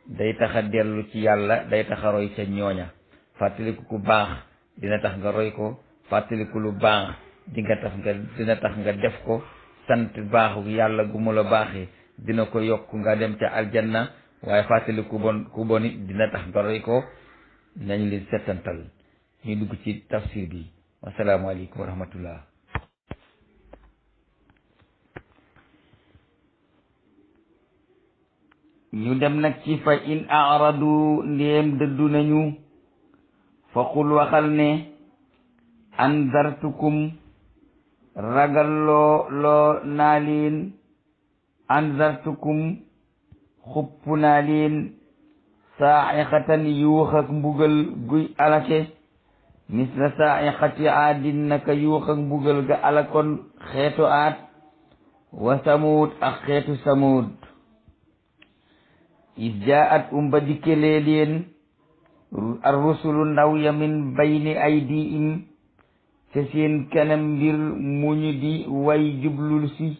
day tax a dellu ci yàlla day tax a roy ca ñooña. fàttaliku ku baax dina tax nga roy ko fàttaliku lu baax dina tax nga def ko sant baaxu yàlla gu mu la baaxee dina ko yokk nga dem ca aljanna waaye fàttaliku ku bon it dina tax nga roy ko. nañ leen settantal ñu dugg ci tafsir bi. wasalaamaaleykum wa rahmatullah. ñu dem nag ci fa in aradu ndéem dëddu nañu fa qul waxal ne anzartukum ragalloo naa leen anzartukum xupp naa leen saa'iqatan yuux ak mbugal guy alake misla saa'iqati aadin naka yuux ak mbugal ga alakoon xeetu aat wa samuud ak xeetu samuud is jaat ba dikkelee leen ar rusulu ndaw ya min bayni aydiihim ca seen kanam mbir mu ñu di way jublul si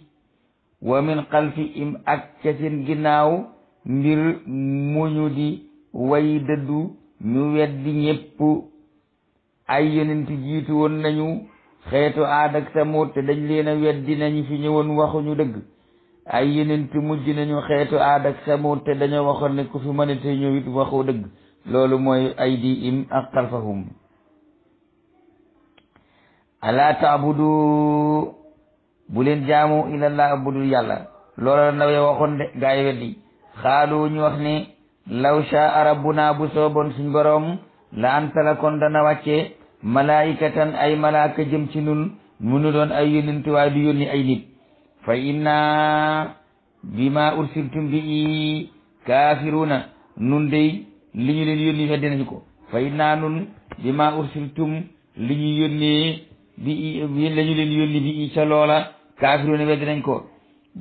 wa min xalfihim ak ca seen ginnaaw mbir mu ñu di way dëddu ñu weddi ñépp. ay yonent jiitu woon nañu xeetu Aad ak Samuud te dañ leen a weddi nañu fi ñëwoon waxuñu dëgg. ay yonent mujj nañu xeetu Aad ak Samuud te dañoo waxoon ne ku fi mënate ñëw it waxoo dëgg loolu mooy aydihim ak xalfahum alaa taabudu bu leen jaamu ilallah budul yàlla loolu la ndaw ya waxoon de gaa yi weddi xaalu ñu wax ne law shaa rabbuna bu sooboon suñ boroom la ansala kon dana wàcce malaikatan ay malaaka jëm ci nun munu doon ay yónent waaye du yónni ay nit fa inna bima ursiltum bi kaafiruna nun dey li ñu leen yónni weddi nañu ko fa inna nun bima ursiltum li ñu yónnee bi la ñu leen yónni bi ca loola kaafiruna weddi nañ ko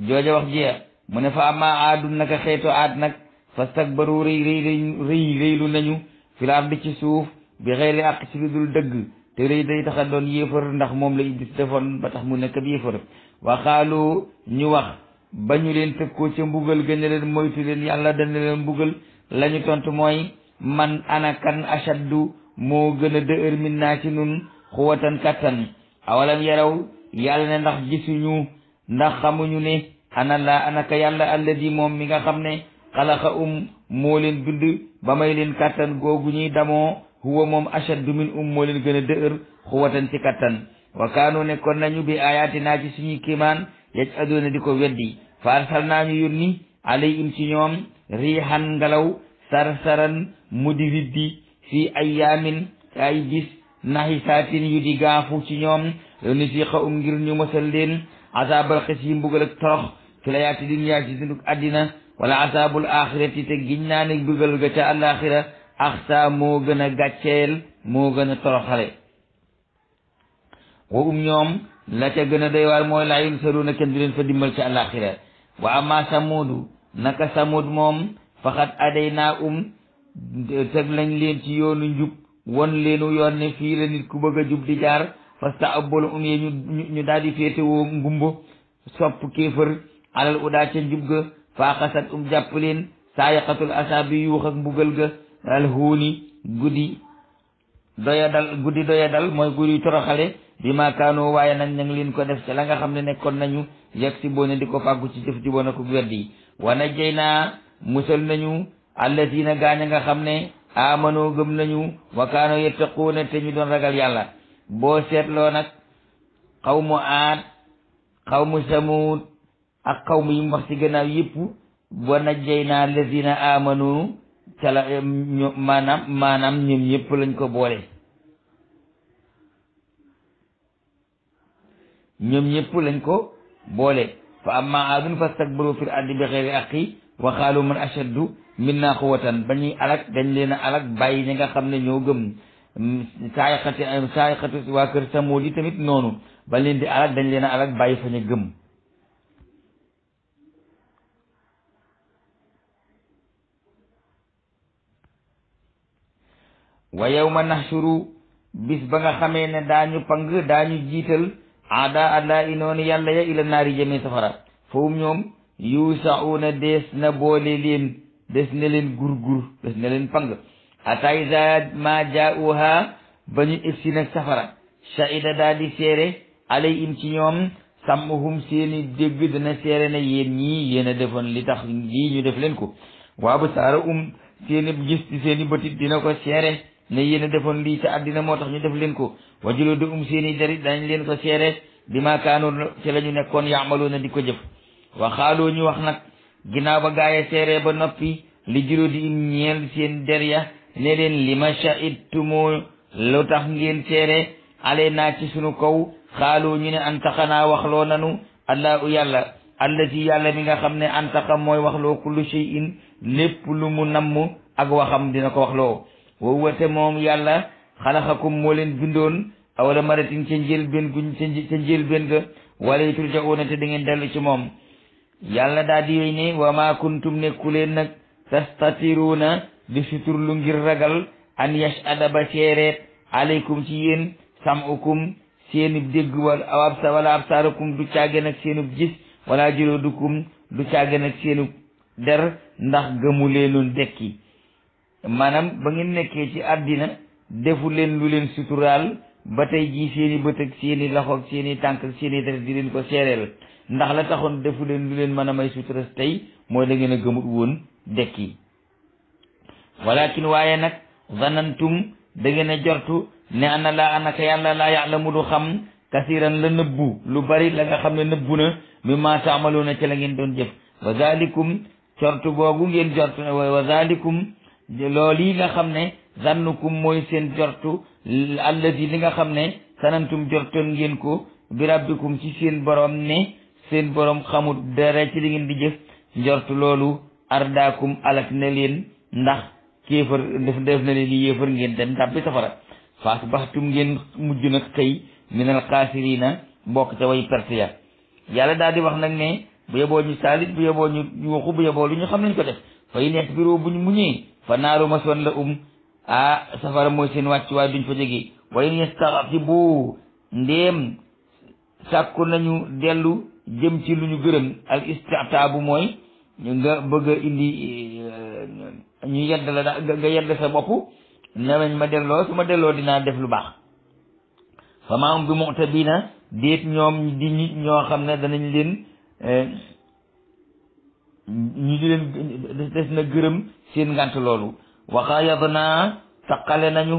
jooja wax jeex mu ne fa amma aadun naka xeeto aad nag fastakbaru rëylu nañu fil ardi ci suuf bi xeyri àq ci lu dul dëgg te rëy day tax a doon yéefar ndax moom la Iblis defoon ba tax mu nekk bi yéefar wa xaalu ñu wax ba ñu leen tëkkoo ca mbugal gën a leen moytu leen yàlla dana leen mbugal la ñu tontu mooy man ana kan ashaddu moo gën a dëër min naa ci nun xuwatan kattan awalam yaraw yàlla ne ndax gisuñu ndax xamuñu ne ana laa anaka yàlla alladi moom mi nga xam ne xalaqa moo leen bind ba may leen kattan googu ñuy damoo huwa moom ashaddu min moo leen gën a dëër xuwatan ci kattan wa kaanu nekkoon nañu bi ayatinaa ci suñuy kiimaan yaj adoona di ko weddi fa arsalnaa ñu yónni alayhim ci ñoom riixan ngelaw sarsaran mu di riddi fi ayyaamin ay bis nahisaatin yu di gaafu ci ñoom ni si xa ngir ñu mosal leen azaabal xis yi mbugal ak torox fi la yaati dunya ci dunduk àddina wala azaabul axirati te giñ naa ne mbugal ga ca àllaaxira axsa moo gën a gàcceel moo gën a toroxale wa ñoom la ca gën a doy waar mooy laa yunsaruuna kenn du leen fa dimbal ca àllaaxira wa amma samuudu naka samud moom faxat aday naa teg lañ leen ci yoonu njub won leenu yoon ne fii la nit ku bëgg a jub di jaar fasta abbalu yee ñu daal di féete woo ngumbo sopp kéefër alal udaa ca njub ga faaxasat jàpp leen saayaqatul asaabi yuux ak mbugal ga alhuuni guddi doya dal mooy guddi toroxale bi ma kaanoo waaye nag ña ngi leen ko def ca la nga xam ne nekkoon nañu yegg si boone di ko fàggu ci jëf ji boona ko weddi wa najjaynaa musal nañu allazina gaañ a nga xam ne amanoo gëm nañu wa kaanoo yettaquuna te ñu doon ragal yàlla boo seetloo nag xawmu aad xawmu samuud ak xawmu yi mu wax ci gannaaw yëpp wa najjaynaa allazina amanu ca la maanaam ñoom ñëpp lañ ko boole ñoom ñëpp lañ ko boole fa amma aadun fastakbaru fil ardi bi xeyri aqi wa qaalu man ashaddu minna quwwatan ba ñuy alak dañ leen a alak bàyyi ñi nga xam ne ñoo gëm saayxatu waa kër Samuud yi tamit noonu ba leen di alak dañ leen a alak bàyyi fa ñu gëm wa yawma nahshuru bis ba nga xamee ne daañu jiital aada allah inoonu yàlla ya ila naari jëmee safara foofu ñoom yuusauna des na boole leen des na leen gurgur des na leen pang ata iza ma jaauha ba ñu egsi nag safara shahida daal di seere alayhim ci ñoom sam'uhum seeni dégg dana seere ne yéen ñii yéen a defoon li tax lii ñu def leen ko wa absaarahum seeni gis ci seeni bëtit dina ko seere ne yéen a defoon lii ca àddina moo tax ñu def leen ko wa juluuduhum seeni derit dañ leen ko seere bi ma kaanu ci la ñu nekkoon yaamaluuna di ko jëf wa xaaloo ñu wax nag ginnaaw ba gaaya seere ba noppi li juluudihim ñeel seen der ya ne leen li ma shahidtumu lu tax ngeen seere alaynaa ci sunu kaw xaaloo ñu ne antaqanaa waxloo nanu allahu yàlla allazi yàlla mi nga xam ne antaqa mooy waxloo kullu shay'in lépp lu mu namm ak waxam dina ko waxloo wa wate moom yàlla xalaxakum moo leen bindoon awala maratin ca njëlbéen ga wala turja'uuna te da ngeen dellu ci moom yàlla daa di wéy ne wa ma kuntum nekku leen nag tastatiruuna di suturlu ngir ragal an yashhada ba seereet aleykum ci yéen sam'ukum seenub dégg wala absaarukum du càgge nag seenub gis wala juluudukum du càgge nag seenub der ndax gëmu leenoon dekki maanaam ba ngeen nekkee ci àddina defu leen lu leen suturaal ba tey jii seeni bët ak seeni loxo ak seeni tànk ak seeni deret di leen ko seereel ndax la taxoon defu leen lu leen mën a may sutura tey mooy da ngeen a gëmut woon dekki walakin waaye nag zanantum da ngeen a jortu ne ana laa anaka yàlla laa ya'lamu du xam kasiran la nëbbu lu bari la nga xam ne nëbbu na mimma ta'maluna ci la ngeen doon jëf wa zalikum jortu googu ngeen jortu wa zalikum loolu yi nga xam ne zannukum mooy seen jortu allati li nga xam ne sanantum jortoon ngeen ko bi rabbikum ci seen borom ne seen borom xamul dara ci li ngeen di jëf njortu loolu ardaakum alak ne leen ndax kéefër def na leen yéefër ngeen dem tàbbi safara faas baxtum ngeen mujj nag xëy minal xaasiriina bokk ca way perte ya yàlla daal di wax nag ne bu yeboo ñu saalit bu yeboo ñu waxu bu yeboo lu ñu xam nañ ko def fay nekk biroo bu ñu muñee fa naaru masoon la safara mooy seen wàcc waaye duñ fa jógee way yastaxibu ndéem sàkku nañu dellu jëm ci lu ñu gërëm al istitaabu mooy nga bëgg a indi ñu yedd la da nga yedd sa bopp neweñ ma delloo su ma delloo dinaa def lu baax fa maa hum bi mu'tabina déet ñoom di nit ñoo xam ne danañ leen ñu di leen des na gërëm seen ngànt loolu waxaayadnaa taqale nañu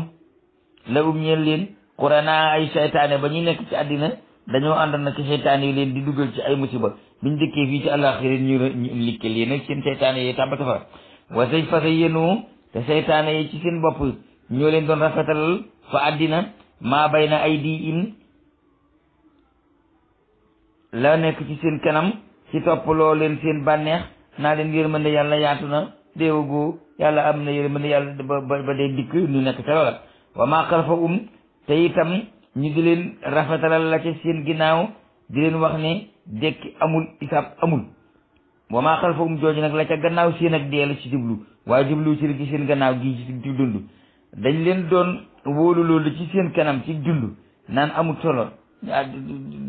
la ñeel leen qurana ay seytaane ba ñuy nekk ci àddina dañoo àndoon na ci seytaane yi leen di dugal ci ay musiba biñ dëkkee fii ci àllaaxira ñu likke leen nag seen seytaane yi tàmbata fa wa say fasa yéenu te seytaane yi ci seen bopp ñoo leen doon rafetal fa àddina maa bay na ay di in la nekk ci seen kanam ci toppaloo leen seen bànneex naa leen yërmande yàlla yaatu na déewagoo yàlla am na yërmande yàlla ba dee dikk ñu nekk ca loola wa maa xalfa te itam ñu di leen rafetalal la ca seen ginnaaw di leen wax ne dekki amul isaab amul wa maa xalfa jooju nag la ca gannaaw seen ak dee la ci jublu waaye jublu ci seen gannaaw gi ci dund dañ leen doon wóolu loolu ci seen kanam ci dund naan amul solo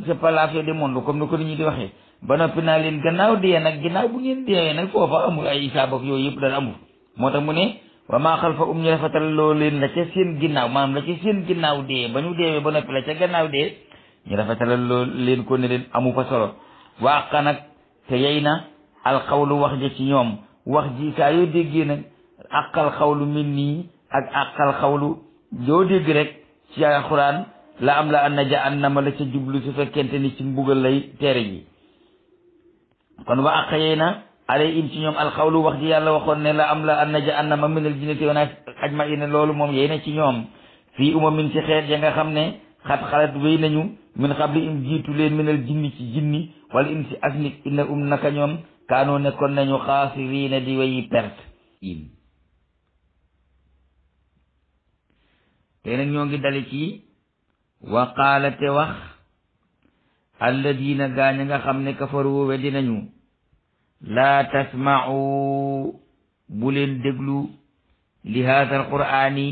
c'est pas la fin du monde comme ni ko nit ñi di waxee ba noppi naa leen gannaaw dee nag ginnaaw bu ngeen deewee nag foofa amul ay isaab ak yooyu yëpp dara amul moo tax mu ne wa maa xalfa ñu rafetal loo leen la ca seen ginnaaw maanaam la ca seen ginnaaw dee ba ñu deewee ba noppi la ca gannaaw dee ñu rafetalal loo leen ko ne leen amu fa solo waaqa nag te yey na alxawlu wax ja ci ñoom wax ji saa yoo déggee nag aqal xawlu min nii ak aqal xawlu joo dégg rek ci alxuraan la am la anna jahannama la ca jublu su fekkente ni ci mbugal lay tere ji kon wa aqa yey na alayhim ci ñoom alxawlu wax ji yàlla waxoon ne la am la anna jahannama minal jinnati wa naas ajma'iina loolu moom yey na ci ñoom fii umamin ci xeet ya nga xam ne xat xalat wéy nañu min xabli im jiitu leen minal jinni ci jinni wala im si ak nit inna naka ñoom kaanoo nekkoon nañu xaasiriina di wayi perte tey nag ñoo ngi dale ci wa qaala te wax alladina gaañ nga xam ne kafaru weddi nañu laa tasma'u bu leen déglu li haada alqur'ani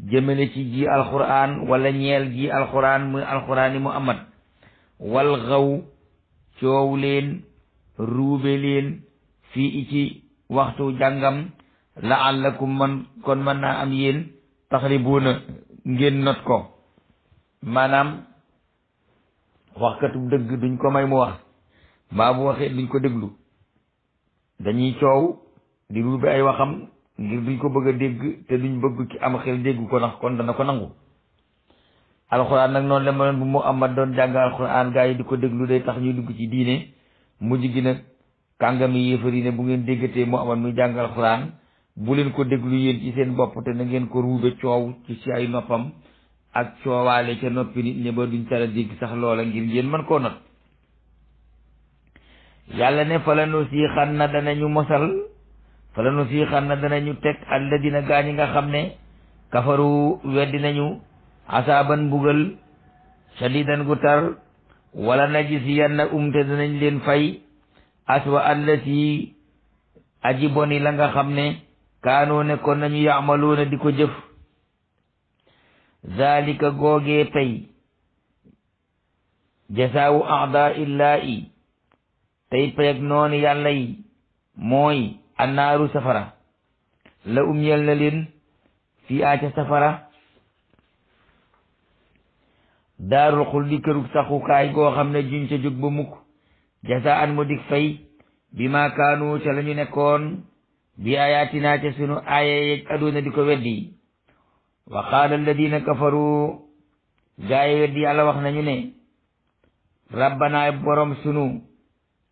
jëmale ci ji alqur'an wala ñeel ji alqur'an muy alqur'ani muhammad wal xaw coow leen ruube leen fii ci waxtu jàngam la'allakum man kon mën naa am yéen taxribuuna ngeen not ko maanaam waxkatu dëgg duñ ko may mu wax mbaa bu waxee duñ ko déglu dañuy coow di ruube ay waxam ngir duñ ko bëgg a dégg te duñ bëgg ki am xel dégg ko ndax kon dana ko nangu alxuraan nag noonu la ma bu Muhammad doon jàng alxuraan gaa yi di ko déglu day tax ñuy dugg ci diine mujj gi nag kàngami yéefar yi ne bu ngeen déggatee Muhammad muy jàng alxuraan bu leen ko déglu yéen ci seen bopp te na ngeen ko ruube coow ci ay noppam ak coowaale ca noppi nit ñi ba duñ tala dégg sax loola ngir ngeen mën koo not yàlla ne fa la nu siixan na danañu mosal fa la nu siixan na danañu teg alladina gaa ñi nga xam ne kafaru weddi nañu asaaban mbugal shadidan gu tar wala najisiyanna te danañ leen fay aswa allati aji boni la nga xam ne kaanoo nekkoon nañu yaamaluuna di ko jëf zalika googee pay jasaawu aada illaahi tey pay ak noonu yàlla yi mooy annaaru safara la yel na leen fii aaca safara daarul xuldi kërug saxukaay goo xam ne juñ ca jóg ba mukk jasaan mu dig fay bi ma kaanu ca la ñu nekkoon bi ayatina ca sunu aaya yej aduna di ko weddi wa qaala alladina kafaru gaayi weddi yàlla wax nañu ne rabbana borom sunu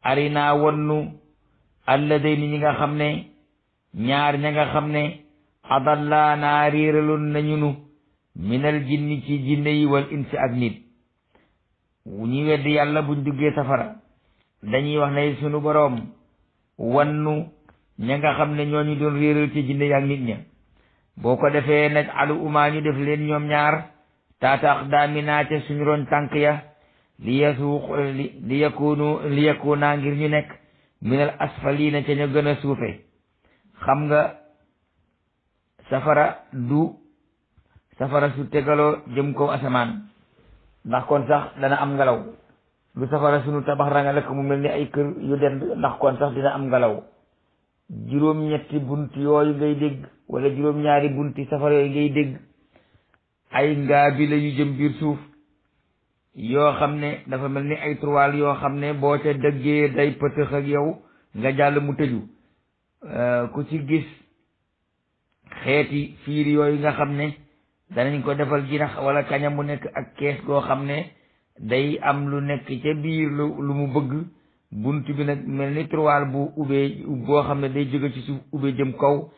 arina wonnu alladayni ñi nga xam ne ñaar ña nga xam ne adallana réeraloon nañu nu minal jinni ci jinne yi wal insi ak nit ñi weddi yàlla buñ duggee safara dañuy wax ne sunu boroom wannu ña nga xam ne ñooñu doon réeral ci jinne yi ak nit ña boo ko defee nag alu umaa ñu def leen ñoom ñaar taatax daaminaa ca suñu roon tànk ya li yakuna ngir ñu nekk minal asfalina ca ña gën a suufe xam nga safara su tegaloo jëm kaw asamaan ndax kon sax dana am ngelaw du safara sunu tabax rangale ko mu mel ni ay kër yu dend ndax kon sax dina am ngelaw juróom-ñetti bunt yooyu ngay dégg wala juróom-ñaari bunti safara yooyu ngay dégg ay ngaabi la yu jëm biir suuf yoo xam ne dafa mel ni ay turwaal yoo xam ne boo ca dëggee day pëtëx ak yow nga jàll mu tëju ku ci gis xeeti fiir yooyu nga xam ne danañ ko defal jinax wala kaña mu nekk ak kees goo xam ne day am lu nekk ca biir lu mu bëgg bunt bi nag mel ni turwaal bu ubbee boo xam ne day jóge ci suuf ubbee jëm kaw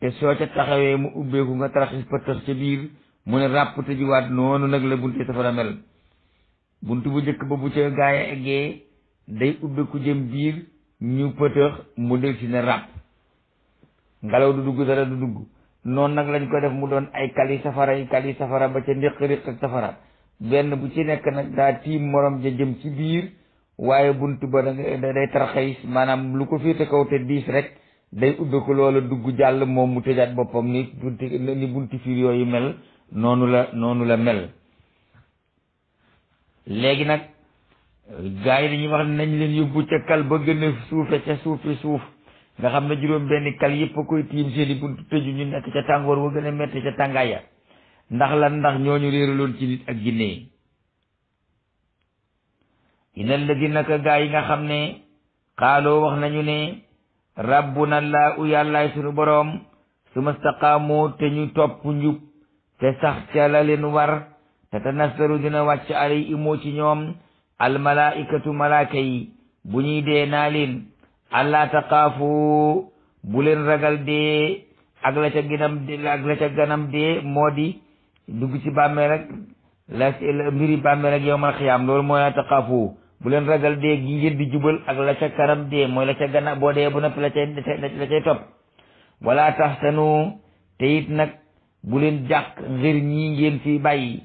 te soo ca taxawee mu ubbeeku nga taraxis pëtëx ca biir mu ne ràpp tëjuwaat noonu nag la bunte safara mel bunt bu njëkk ba bu ca gaaya eggee day ubbeeku jëm biir ñu pëtëx mu del si ne ràpp ngelaw du dugg dara du dugg noonu nag lañ ko def mu doon ay kali safara ba ca ndiq-riq ak safara benn bu ci nekk nag daa tiim morom ja jëm ci biir waaye bunt ba day tarxayis maanaam lu ko féete kaw te diis rek day ubbeeku loola dugg jàll moom mu tëjaat boppam ni bunti fiir yooyu mel noonu la mel. léegi nag gaa yi dañuy wax nañ leen yóbbu ca kal ba gën a suufe ca suuf nga xam ne juróom benn kal yëpp a koy tiim seeni buntu tëju ñu nekk ca tàngoor wa gën a metti ca tàngaaya ndax ñooñu réeraloon ci nit ak jinne yi inal ladina ka gaa yi nga xam ne xaaloo wax nañu ne rabbuna laa yàllaay sunu boroom su mastaqaamoo te ñu topp njub te sax ca la leen war te tanassaru dina wàcc alay imoo ci ñoom almalaikatu malaaka yi bu ñuy dee naa leen allah taqaafu bu leen ragal dee ak la ca ganam dee moo di dugg ci bàmmeel rek la mbiri bàmmeel rek yawmal xiyaam loolu mooy la taqaafu bu leen ragal dee gi ngeen di jubal ak la ca kanam dee mooy la ca ganam boo dee bu noppi la cay topp wala taxsanu te it nag bu leen jàq ngir ñii ngeen fi bàyyi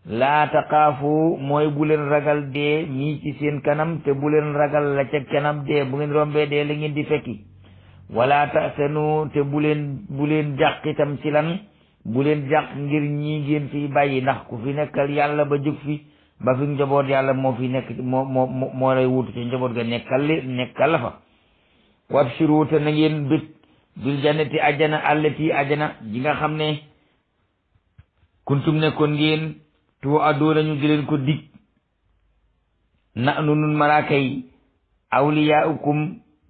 laa taqaafu mooy bu leen ragal dee mii ci seen kanam te bu leen ragal la ca kanam dee bu ngeen rombee dee la ngeen di fekki wala taxsanu te bu leen jàq itam ci lan bu leen jàq ngir ñii ngeen fi bàyyi ndax ku fi nekkal yàlla ba jóg fi ba fi njaboot yàlla moo fi nekk moo lay wutu ci njaboot ga nekkal la fa wabshiru te na ngeen bég bil jannati ajjana allati ajjana ji nga xam ne kuntum nekkoon ngeen tu adoona ñu di leen ko dig na nun malaaka yi awliyaaukum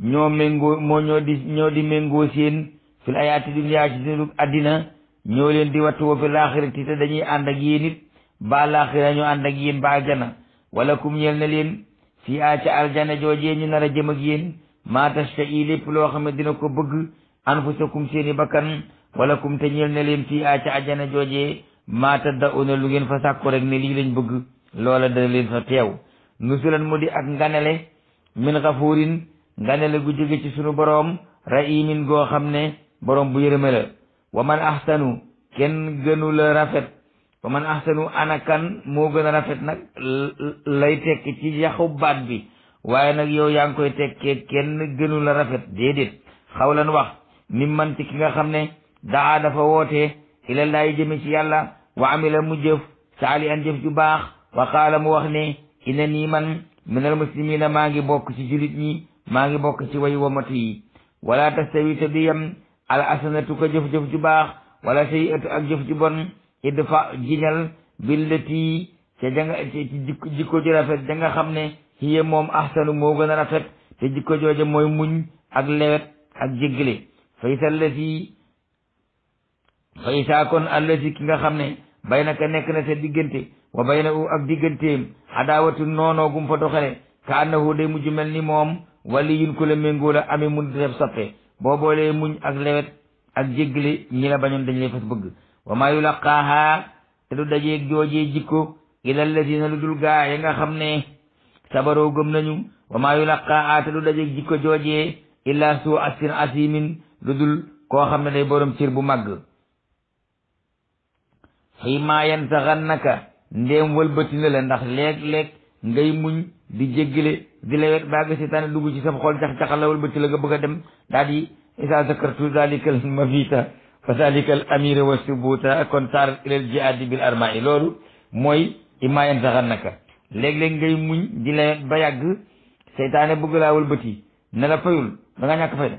ñoo di méngoo seen fil ayaati dunya ci dundu addina ñoo leen di wattu wa fil aaxirati te dañuy ànd ak yéen it ba laaxira ñu ànd ak yéen ba aljana wala kum ñeel na leen fii a ca aljana joojee ñu nar a jëm ak yéen maa tashta'i lépp loo xam ne dina ko bëgg anfusakum seeni bakkan wala kum te ñeel na leen fii a ca aljana joojee maa tad'una lu ngeen fa sàkku rek ne lii lañ bëgg loola dana leen fa teew nusulan mu di ak nganale min gafuurin nganale gu jóge ci sunu boroom rahimin goo xam ne boroom bu yërëme la wa man ahsanu kenn gënu la rafet wa man ahsanu anakan moo gën a rafet nag lay tekki ci yaxu baat bi waaye nag yow yaa ngi koy tekkee kenn gënu la rafet déedéet xawlan wax mi man ci ki nga xam ne daa dafa wootee ilallaahi jëme ci yàlla wa amila mu jëf saali an jëf ju baax wa qaala mu wax ne ina nii man minal muslimina maa ngi bokk ci julit ñi maa ngi bokk ci way womatu yi wala tastawi te du yem al asanatu ko jëf-jëf ju baax wala sayiatu ak jëf ju bon idfa jiñal billati ca ci jikko ju rafet da nga xam ne hiya moom ahsanu moo gën a rafet te jikko jooja mooy muñ ak lewet ak jéggale fa isa kon allati ki nga xam ne baynaka nekk na sa diggante wa bayna u ak digganteem adaawatu noonoo gum fa doxale ka annahu day mujj mel ni moom waliyun ku la méngoo la amee mun def soppe boo boolee muñ ak lewet ak jéggale ñi la bañoon dañ lay fas bëgg wa maa yulaqaaha te du dajeeg joojee jikko ila allazina lu dul gaa ya nga xam ne sabaroo gëm nañu wa maa yulaqaaha te du dajeeg jikko joojee illa suu asin asimin lu dul koo xam ne day borom cër bu màgg xëy maa yansaxannaka ndéem wëlbati na la ndax léeg-léeg ngay muñ di jéggale di lewet baaga seytaane dugg ci sa xol jax-jaxal la wëlbati la nga bëgg a dem daal di isa zakartu zalikal mabita fa zalikal amira wa subuta kon saarat ilal jihaadi bil arma'i loolu mooy imma yansaxannaka léeg-léeg ngay muñ di lewet ba yàgg seytaane bëgg laa wëlbati ne la fayul da nga ñàkk fayda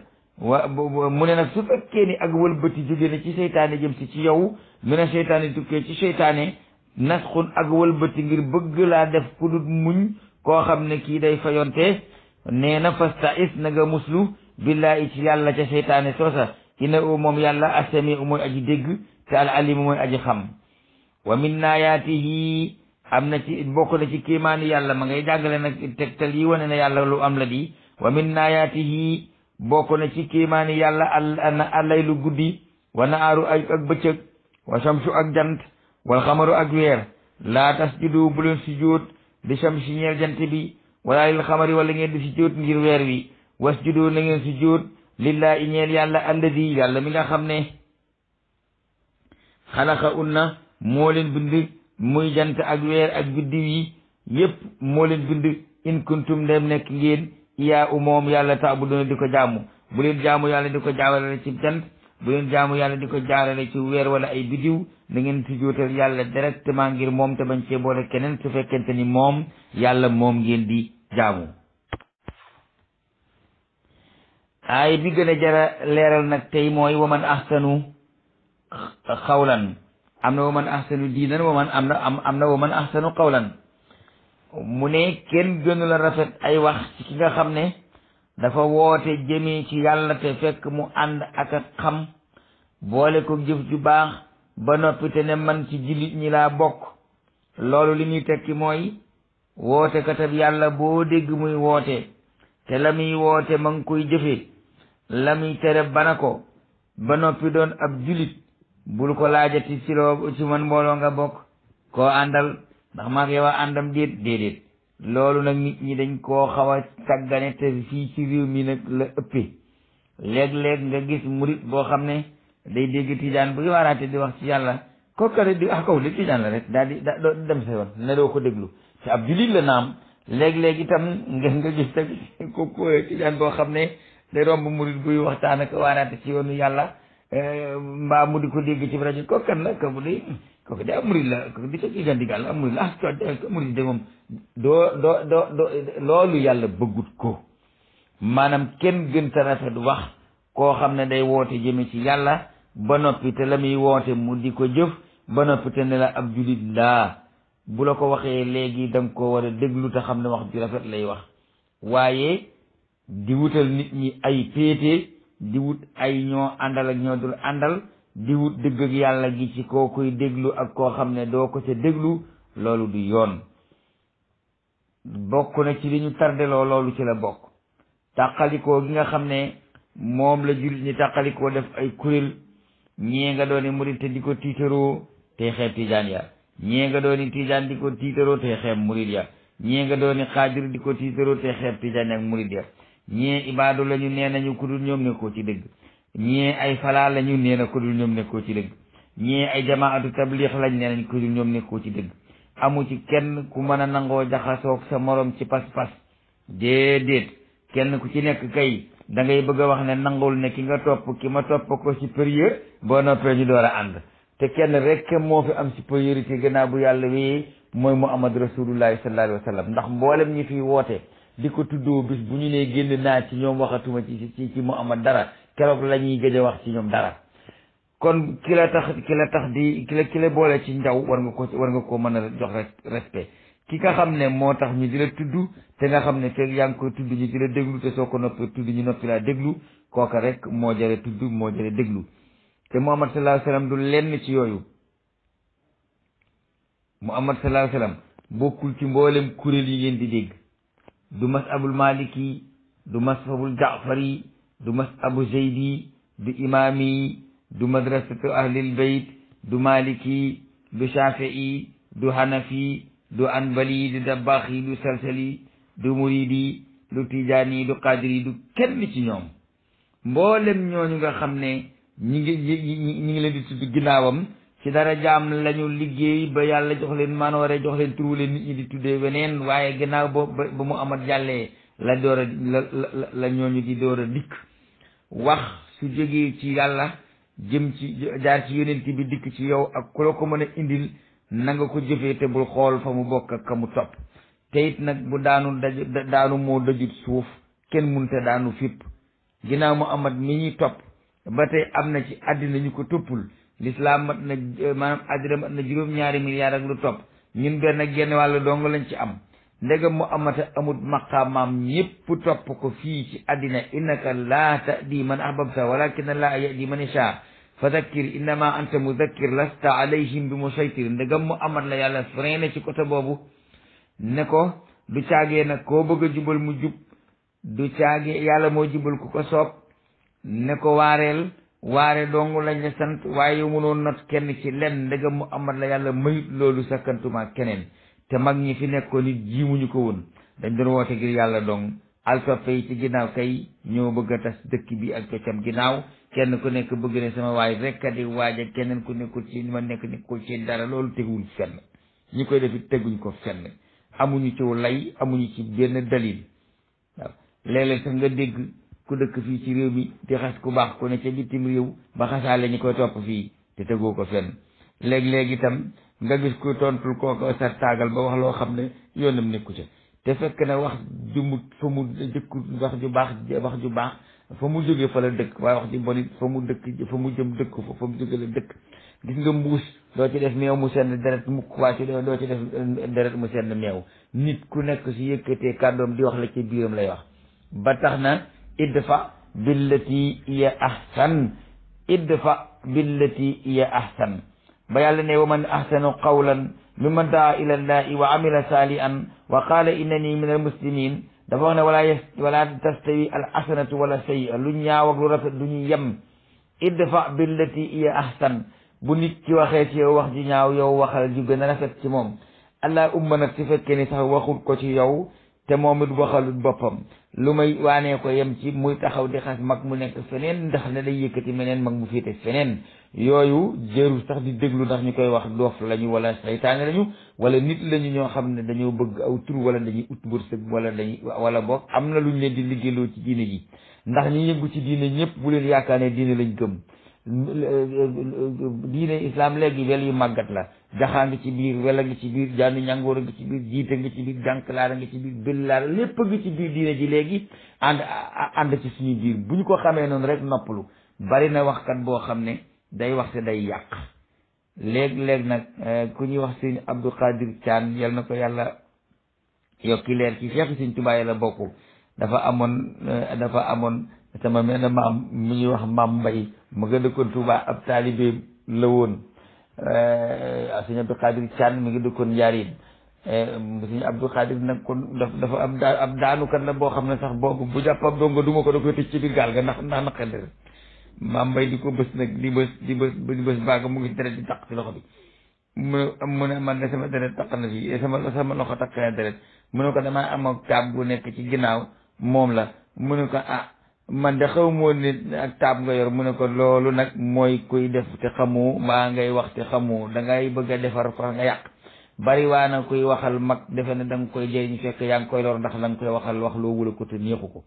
mu ne nag su fekkee ni ak wëlbati jóge na ci seytaane jëm si ci yow mu ne seytaane tukkee ci seytaane nasxun ak wëlbati ngir bëgg laa def ku dut muñ koo xam ne kii day fayonte nee na fasta'is na nga muslu billahi ci yàlla ca seytaane soosa ina u moom yàlla asami u mooy aji dégg te al alimu mooy aji xam wa min naayaatihi am na ci bokk na ci kéemaani yàlla ma ngay jàngale nag tegtal yi wane na yàlla lu am la di wa min naayaatihi bokk na ci kéemaani yàlla allaylu guddi wa naaru ak bëccëg wa shamsu ak jant wal xamaru ak weer laa tasjudu bu leen sujjóot di shamsi ñeel jant bi wala lil xamari wala ngeen di sujjóot ngir weer wi wasjudu na ngeen sujjóot lillahi ñeel yàlla alladi yàlla mi nga xam ne xalaqa unna moo leen bind muy jant ak weer ak biddiw yi yépp moo leen bind in kuntum dem nekk ngeen iyaa u moom yàlla ta'buduna di ko jaamu bu leen jaamu yàlla di ko jaarale ci jant bu leen jaamu yàlla di ko jaarale ci weer wala ay biddiw da ngeen sujjóotal yàlla directement ngir moom te bañ cee boole keneen su fekkente ni moom yàlla moom ngeen di jaamu. aay bi gën a jara leeral nag tey mooy waman ahsanu xawlan am na waman ahsanu diinan am na waman ahsanu xawlan mu ne kenn gënu la rafet ay wax ci ki nga xam ne dafa woote jëmee ci yàlla te fekk mu ànd ak a xam boole ko jëf ju baax ba noppi te ne man ci jullit ñi laa bokk loolu li muy tekki mooy woote katab yàlla boo dégg muy woote te la muy woote ma ngi koy jëfe la muy tere bana ko ba noppi doon ab jullit bul ko laajati ci man mbooloo nga bokk koo àndal ndax maag yow a àndam déedéet loolu nag nit ñi dañ koo xaw a tàggane te fii ci réew mi nag la ëppee léeg-léeg nga gis murit boo xam ne day dégg tijaan buy waaraate di wax ci yàlla kookale di kaw di tijaan la rek daal di doo dem sa yoon ne doo ko déglu te ab jullit la naam léeg-léeg itam nga gis tamit kooku tijaan boo xam ne day romb murit buy waxtaan ak waaraate ci yoonu yàlla mbaa mu di ko dégg ci rajo kookan la kooku de am murit la kooku di ko tijaan di gàll am murit la murit de moom doo loolu yàlla bëggut ko maanaam kenn gën ta rafet wax koo xam ne day woote jëme ci yàlla ba noppi te la muy woote mu di ko jëf ba noppi te ne la ab julit laa bu la ko waxee léegi da nga ko war a déglu te xam ne wax ju rafet lay wax waaye di wutal nit ñi ay péete di wut ay ñoo àndal ak ñoo dul àndal di wut dëgg ak yàlla gi ci koo koy déglu ak koo xam ne doo ko ca déglu loolu du yoon bokk na ci li ñu tardeloo loolu ci la bokk tàqalikoo gi nga xam ne moom la jullit ñi tàqalikoo def ay kuréel ñee nga dooni murit te di ko tiitaroo te xeeb tijaan ya ñee nga dooni tijaan di ko tiitaroo te xeeb murit ya ñee nga dooni xaadir di ko tiitaroo te xeeb tijaan ya ak murit ya ñee ibaadu la ñu nee nañu ku dul ñoom nekkoo ci dëgg ñee ay falaa la ñu nee na ku dul ñoom nekkoo ci dëgg ñee ay jamaatu tabliix lañ nee nañ ku dul ñoom nekkoo ci dëgg amu ci kenn ku mën a nangoo jaxasoog sa morom ci pas-pas déedéet kenn ku ci nekk kay da ngay bëgg a wax ne nangul ne ki nga topp ki ma topp ko supérieur boo noppee ñu door a ànd te kenn rek moo fi am supériorité gannaaw bu yàlla wéyee mooy Muhammad rasulullahi sallallahu alayhi wa sallam ndax mboolem ñi fiy woote di ko tuddoo bis bu ñu nee génn naa ci ñoom waxatuma ci Muhammad dara keroog la ñuy gëj a wax ci ñoom dara kon ki la tax di ki la boole ci njaw war nga ko mën a jox respect ki nga xam ne moo tax ñu di la tudd te nga xam ne fekk yaa ngi koy tudd ñu di la déglu te soo ko noppi tudd ñu noppi laa déglu kooka rek moo jëre tudd moo jëre déglu te Muhammad sallallahu alayhi wasallam du lenn ci yooyu. Muhammad sallallahu alayhi wasallam bokkul ci mboolem kuréel yi ngeen di dégg, du masabul maliki, du masabul jaafari, du masabu zeydi, du imaami, du madrasatu ahlil bayt, du maliki, du shafii, du hanafi, du anbali, du dabaxi, du salsali, du muridi, du tijaani, du qadiri, du kenn ci ñoom. mboolem ñooñu nga xam ne ñi ngi leen di tudd ginnaawam ci dara jaam lañu liggéey ba yàlla jox leen manoore jox leen turu leen nit ñi di tuddee weneen, waaye gannaaw ba mu amat jàllee la door a la ñooñu di door a dikk. wax su jógee ci yàlla jëm ci jaar ci yonent bi dikk ci yow ak ku la ko mën a indil na nga ko jëfee te bul xool fa mu bokk ak ka mu topp. te it nag bu daanu moo dajut suuf kenn munte daanu fipp. ginnaaw mu amat mi ñuy topp ba tey am na ci àddina ñu ko toppul. l'islam mat na maanaam àddina mat na juróom-ñaari milliards ak lu topp, ñun benn genn wàllu dong lañ ci am. ndegam mu amata amut maqaamaam ñépp topp ko fii ci àddina innaka laa tahdi man ahbabta walakin laa yahdi man yasha fa dhakkir innama anta mudhakkir lasta alayhim bi musaytir. ndegam mu amat la yàlla freiné ci côté boobu ne ko du caagee nag koo bëgg a jubal mu jub, du caagee yàlla moo jubal ku ko soob. ne ko waare dong lañ la sant, waaye yow mënoon not kenn ci lenn. ndegam mu amat la yàlla mayut loolu sakkantuma keneen. te mag ñi fi nekkoon nit jiimuñu ko woon, dañ doon woote ngir yàlla dong. altoppe yi ci ginnaaw kay ñoo bëgg a tas dëkk bi ak coccam ginnaaw, kenn ku nekk bëgg ne sama waay rek a di waaja, keneen ku nekkul ci ma nekk nekkul ci dara. loolu teguwul fenn, ñi koy def it teguñ ko fenn, amuñu ci lay, amuñu ci benn dalil. waaw léeg-léeg sax nga dégg ku dëkk fii ci réew mi di xas ku baax ku ne ca bitim réew ba xasaale ñi koy topp fii te tegoo ko fenn. léeg-léeg itam nga gis ku tontul kooko sa taagal ba wax loo xam ne yoonam nekku ca, te fekk na wax ju mu fa mu jëkku wax ju baax fa mu jógee fa la dëkk, waaye wax ju bon it fa mu dëkk fa mu jëm dëkk fa mu jóge la dëkk. gis nga mbuus doo ci def meew mu senn deret mukk, waa ci doo ci def deret mu senn meew. nit ku nekk si yëkkatee kàddoom di wax la ci biiram lay wax. ba tax na idfa billati hiya ahsan, idfa billati hiya ahsan. ba yàlla ne wa man ahsanu qawlan mimman daa ila llahi wa amila salihan wa qala innani min al muslimin. dafa wax ne wala tastawi al hasanatu wala sayyi'a, lu ñaaw ak lu rafet du ñu yem. idfa billati hiya ahsan. bu nit ci waxee ci yow wax ji ñaaw, yow waxal ju gën a rafet ci moom. allah umma nag su fekkee ni sax waxut ko ci yow te moom it waxalut boppam, lu may waanee ko yem ci muy taxaw di xas mag mu nekk feneen ndax ne day yëkkati meneen mag mu féete feneen. yooyu jërul sax di déglu ndax ñu koy wax doof lañu wala saytaane lañu wala nit lañu ñoo xam ne dañoo bëgg aw tur wala dañuy ut wërsëg wala boog am na luñ leen di liggéeyloo ci diine ji. ndax ñi yëngu ci diine ñëpp bu leen yaakaar ne diine lañ gëm. diine islam léegi wel yu màggat la, jaxaa ngi ci biir, wela ngi ci biir, jaanu ñàngoor a ngi ci biir, jiite ngi ci biir, jànklaara ngi ci biir, bëllaara, lépp a ngi ci biir diine ji léegi ànd ci suñu biir. bu ñu ko xamee noonu rek noppalu. bari na waxkat boo xam ne day wax te day yàq. léeg-léeg nag ku ñuy wax sëñ Abdou Khadir Thian yal na ko yàlla yokki leer ci Cheikh Sëñ Tuubaa la bokk. dafa amoon sama mel na maam mu ñuy wax maam Mbay ma nga dëkkoon Tuubaa, ab taalibe la woon. sëñ Abdou Khadir Thian mi ngi dëkkoon Njaaréem. sëñ Abdou Khadir nag kon dafa ab daanukat la boo xam ne sax boobu bu jàppam donga duma ko da koy tëj ci biir gaal ga ndax naqari. maam Mbay di ko bës nag di bës baaga mu ngi deret di taq ci loxo bi. mu ne man de sama deret taq na fii sama loxo taq na deret. mu ne ko damaa am ak taab bu nekk ci ginnaaw moom la. mu ne ko man de xaw moo ne ak taab nga yor. mu ne ko loolu nag mooy kuy def te xamoo mbaa ngay wax te xamoo dangay bëgg a defar fa nga yàq. bari waa na kuy waxal mag defe ne da nga koy jëriñ fekk yaa ngi koy lor ndax la nga koy waxal wax loo wula ko te neexu ko.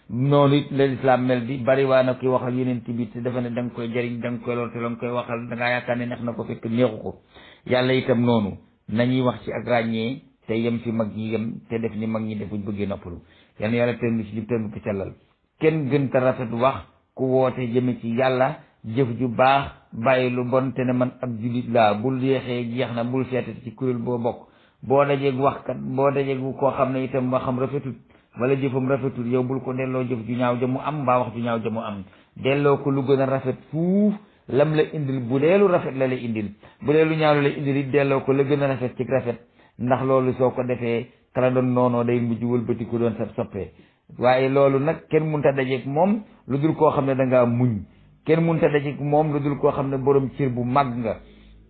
noonu it la lislaam mel di bari waa na kuy waxal yeneen bi te defe ne da nga koy jëriñ da nga koy lor te la nga koy waxal da ngaa yaakaar ne neex na ko fekk neexu ko. yàlla itam noonu nañuy wax ci ak ràññee te yem fi mag ñi yem te def ni mag ñi def buñ bëggee noppalu. yal na yàlla tënk ci li tënk ko sellal. kenn gën ta rafet wax ku woote jëme ci yàlla jëf ju baax bàyyi lu bon te ne man ab jullit laa. bul yeexee jeex na bul seetati ci kuréel boo bokk. boo dajeeg waxkat boo dajeeg koo xam ne itam waxam rafetut wala jëfam rafetul yow bul ko delloo jëf ju ñaaw ja mu am mbaa wax ju ñaaw ja mu am delloo ko lu gën a rafet fuuf lam la indil bu dee lu rafet la indil bu dee lu ñaaw la indil it delloo ko la gën a rafet ci rafet ndax loolu soo ko defee kala doon noonoo day mujj wëlbati ku doon soppee waaye loolu nag kenn mënut a dajeeg moom lu dul koo xam ne da ngaa muñ kenn mënut a dajeeg moom lu dul koo xam ne borom cër bu mag nga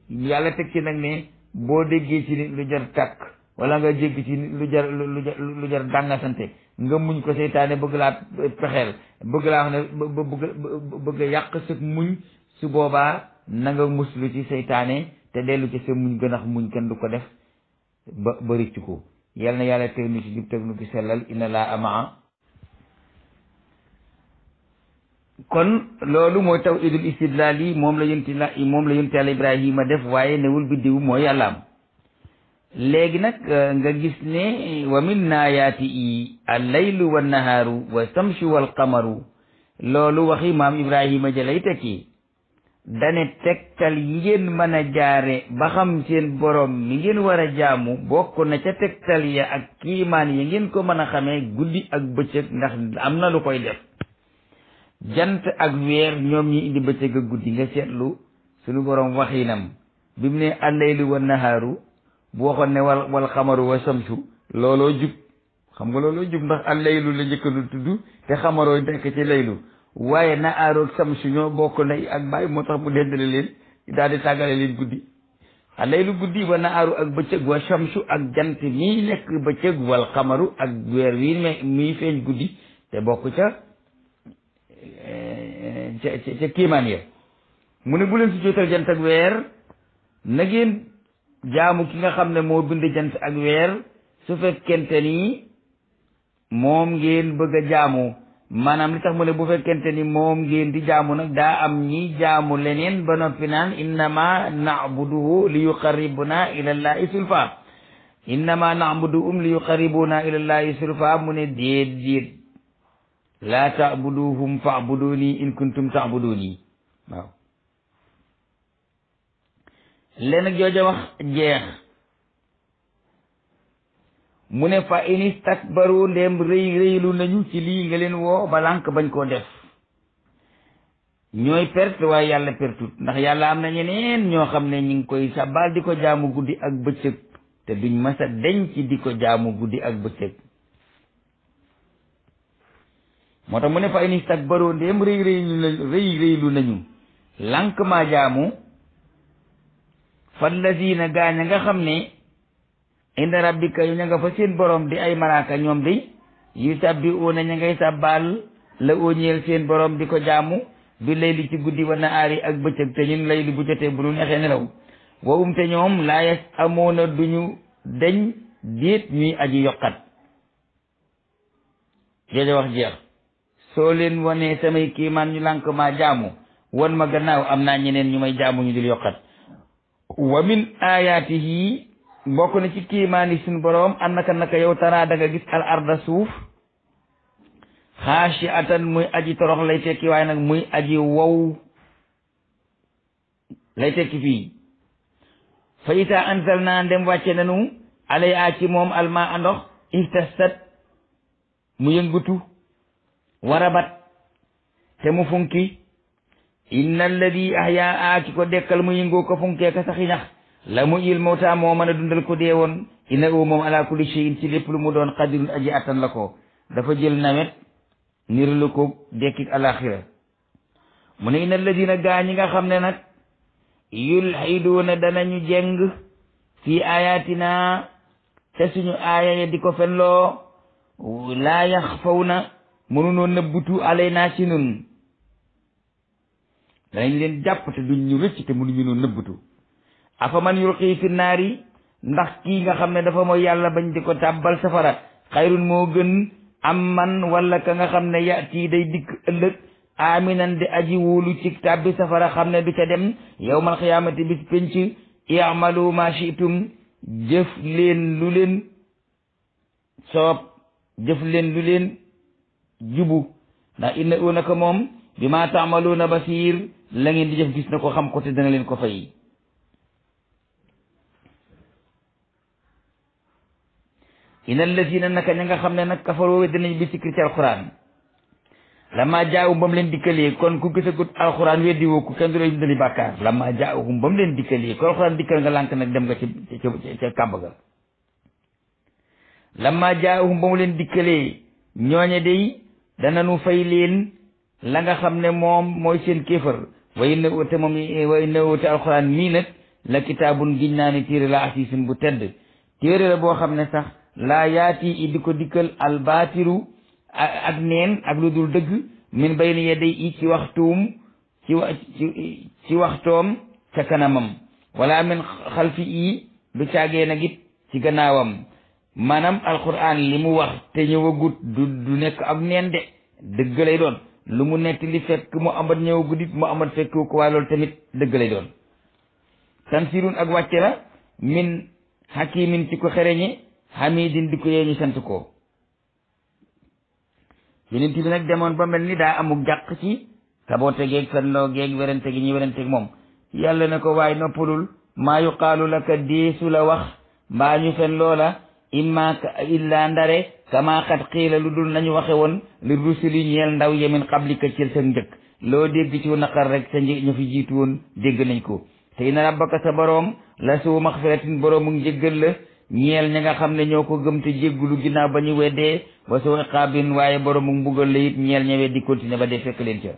yàlla teg ci nag ne boo déggee ci nit lu jar tàkk wala nga jégg ci nit lu jar dàngasante nga muñ ko seytaane bëgg laa pexeel bëgg laa wax ne bëgg a yàq sa muñ su boobaa na nga muslu ci seytaane te dellu ci sa muñ gën a muñ kenn du ko def ba rëcc ko yal na yàlla teg nu ci jub teg nu ci sellal inna laa amaa kon loolu mooy tawhidul istidlaal yi moom la yonti yàlla Ibrahima def waaye newul biddiw mooy yàllaam léegi nag nga gis ne wa min naayaati i allaylu wa nahaaru wa samsu wal qamaru loolu waxi maam Ibrahima jëlay tekki dane tegtal yi ngeen mën a jaare ba xam seen borom mi ngeen war a jaamu bokk na ca tegtal ya ak kiimaan yi ngeen ko mën a xamee guddi ak bëccëg ndax am na lu koy def jant ak weer ñoom ñi indi bëccëg ak guddi nga seetlu suñu borom waxinam bi mu ne allaylu wa nahaaru bu waxoon ne wal xamaru wa samsu looloo jub xam nga looloo jub ndax allaylu la njëkkanu tudd te xamaroo nekk ci laylu waaye nahaaru ak samsu ñoo bokk nay ak bàyyi moo tax mu dendale leen daal di tàggale leen guddi allaylu guddi wa nahaaru ak bëccëg wa samsu ak jant mii nekk bëccëg wal xamaru ak weer wi mii feeñ guddi te bokk ca kiimaan ya mu ne bu leen si jootal jant ak weer na ngeen jaamu ki nga xam ne moo bind jant ak weer su fekkente ni moom ngeen bëgg a jaamu maanaam li tax mu ne bu fekkente ni moom ngeen di jaamu nag daa am ñi jaamu leneen ba noppi naan innama na'buduhu li yuqarribuna ila llahi sulfa innama na'buduhum li yuqarribuna ila llahi sulfa mu ne déet laa ta'buduhum fa'buduni in kuntum ta'buduni waaw leen ak jooja wax jeex mu ne fa in istakbaru ndem rëylu nañu ci lii nga leen woo ba lànk bañ koo def ñooy perte waaye yàlla pertut ndax yàlla am na ñeneen ñoo xam ne ñi ngi koy sabal di ko jaamu guddi ak bëccëg te duñ masa deñ ci di ko jaamu guddi ak bëccëg moo tax mu ne fa in istakbaru ndem rëylu nañu lànk maa jaamu fallazina gaaña nga xam ne inda rabbika yu ña nga fa seen borom di ay malaaka ñoom di yu sabbi una ña ngay sàbbaal la óñeel seen borom di ko jaamu bi layli ci guddi wa nahaari ak bëccëg te ñun layli bu jotee bu nu neexee nelaw wa te ñoom laa yes amoona duñu deñ déet ñuy aji yokkat jooja wax jeex soo leen wanee samay kiimaan ñu lànk maa jaamu wan ma gannaaw am naa ñeneen ñu may jaamu ñu dul yokkat wa min ayaatihi bokk na ci kiimaani suñu boroom annaka naka yow taraa da nga gis al arda suuf xaashi atan muy aji torox lay tekki waaye nag muy aji wow lay tekki fii fa ita anzal naa ndem wàcce nanu alay a ci moom alma a ndox ihtasat mu yëngutu warabat te mu funki inna alladi ahyaa ki ko dekkal mu yëngoo ko funkee ka saxi ñax la mu il mawta moo mën a dundal ko dee woon inna u moom ala kulli shay'in ci lépp lu mu doon qadirun aji attan la ko dafa jël nawet nirlu ko dekkik alaxira mu ne inna alladina gaa ñi nga xam ne nag yulhiduuna danañu jeng fii ayatina te suñu aaya ya di ko fenloo laa yaxfawna mënunoo nëbbutu alayna ci nun danañ leen jàpp te duñ ñu rëcc te mënuñu noo nëbbutu afa man yulqi fi naari ndax kii nga xam ne dafa mooy yàlla bañ di ko tàbbal safara xayrun moo gën am man wala ka nga xam ne yaati day dikk ëllëg aminan di aji wóolu ci tàbbi safara xam ne du ca dem yawmal xiyaamati bis penc i'malu ma shi'tum jëf leen lu leen soob jëf leen lu leen jubu ndax inna unaka moom bi ma taamaluuna basiir la ngeen di jëf gis na ko xam ko te dana leen ko fay inna allazina naka ña nga xam ne nag kafaroo weddi nañ bi sikri ci alquran lama jaahum ba mu leen dikkalee kon ku gisagut alquran weddi woo ko kenn du lay dali bàkkaar lama jaahum ba mu leen dikkalee ko alquran dikkal nga lànk nag dem nga ca kàmb ga lama jaahum ba mu leen dikkalee ñooñe day dananu fay leen la nga xam ne moom mooy seen kéefër way na wute moom way na wute alquran mii nag la kitaabun giñ naa ne téere la asiisin bu tedd téere la boo xam ne sax laa yaati i di ko dikkal albaatiru ak neen ak lu dul dëgg min bayni yaday i ci waxtoom ca kanamam wala min xalfi i du caagee nag it ci gannaawam maanaam alquran li mu wax te ñëwagut du nekk ak neen de dëgg lay doon lu mu netti li fekk mu amat ñëwagut it mu amat fekk ko waaye loolu tamit dëgg lay doon tansirun ak wàcce la min hakimin ci ko xereñe hamidin di ko yee ñu sant ko yonent bi nag demoon ba mel ni daa amuk jàq ci saboote geeg fenloo geeg werante gi ñuy weranteeg moom yàlla na ko waaye noppalul maa yuqaalu laka deesu la wax mbaa ñu fen loola imma illa ndare kama xat xiila lu dul nañu waxe woon li rusuli ñeel ndaw yemin qablika ci sa njëkk loo dégg ci naqar rek sa ñu fi jiitu woon dégg nañ ko te inna rabbaka sa boroom la suu maxfiratin boroomu njéggal la ñeel ña nga xam ne ñoo ko gëm te jéggulu ginnaaw ba ñu weddee wa suu iqaabin waaye boroomu mbugal la it ñeel ña weddi continuer ba dee fekk leen ca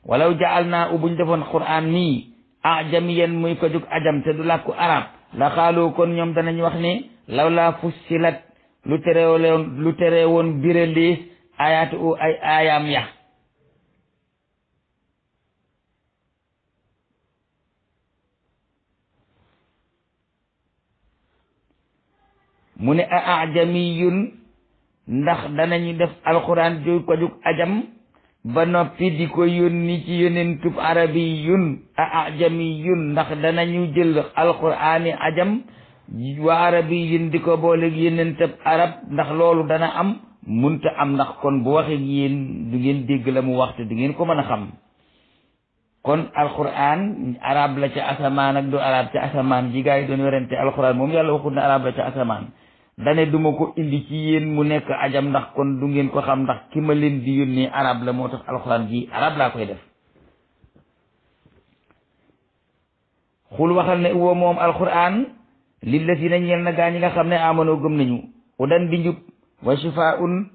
walaw jaal naa u buñ defoon qur'an nii ajamiyan muy ko jug ajam te du làkku arab la xaalu kon ñoom danañ wax ne law laa fussilat lu tere woon biralees ayaatu u ay aayaam ya mu ne a ajamiyun ndax danañu def alquran ju ko jug ajam ba noppi di ko yónni ci yonentub arabiyun a ajamiyun ndax danañu jël alqurani ajam wa arabiyun di ko booleeg yonentab arab ndax loolu dana am munta am ndax kon bu waxee yéen du ngeen dégg la mu waxte du ngeen ko mën a xam kon alquran arab la ca asamaan ak du arab ca asamaan ji gaa yi doon werante alquran moom yàlla waxut ne arab la ca asamaan dane duma ko indi ci yéen mu nekk ajam ndax kon du ngeen ko xam ndax ki ma leen di yónnee arab la moo tax alquran ji arab laa koy def xul waxal ne woo moom alquran lillazina ñeel na gaa ñi nga xam ne amanoo gëm nañu udan di njub wa shifaa'un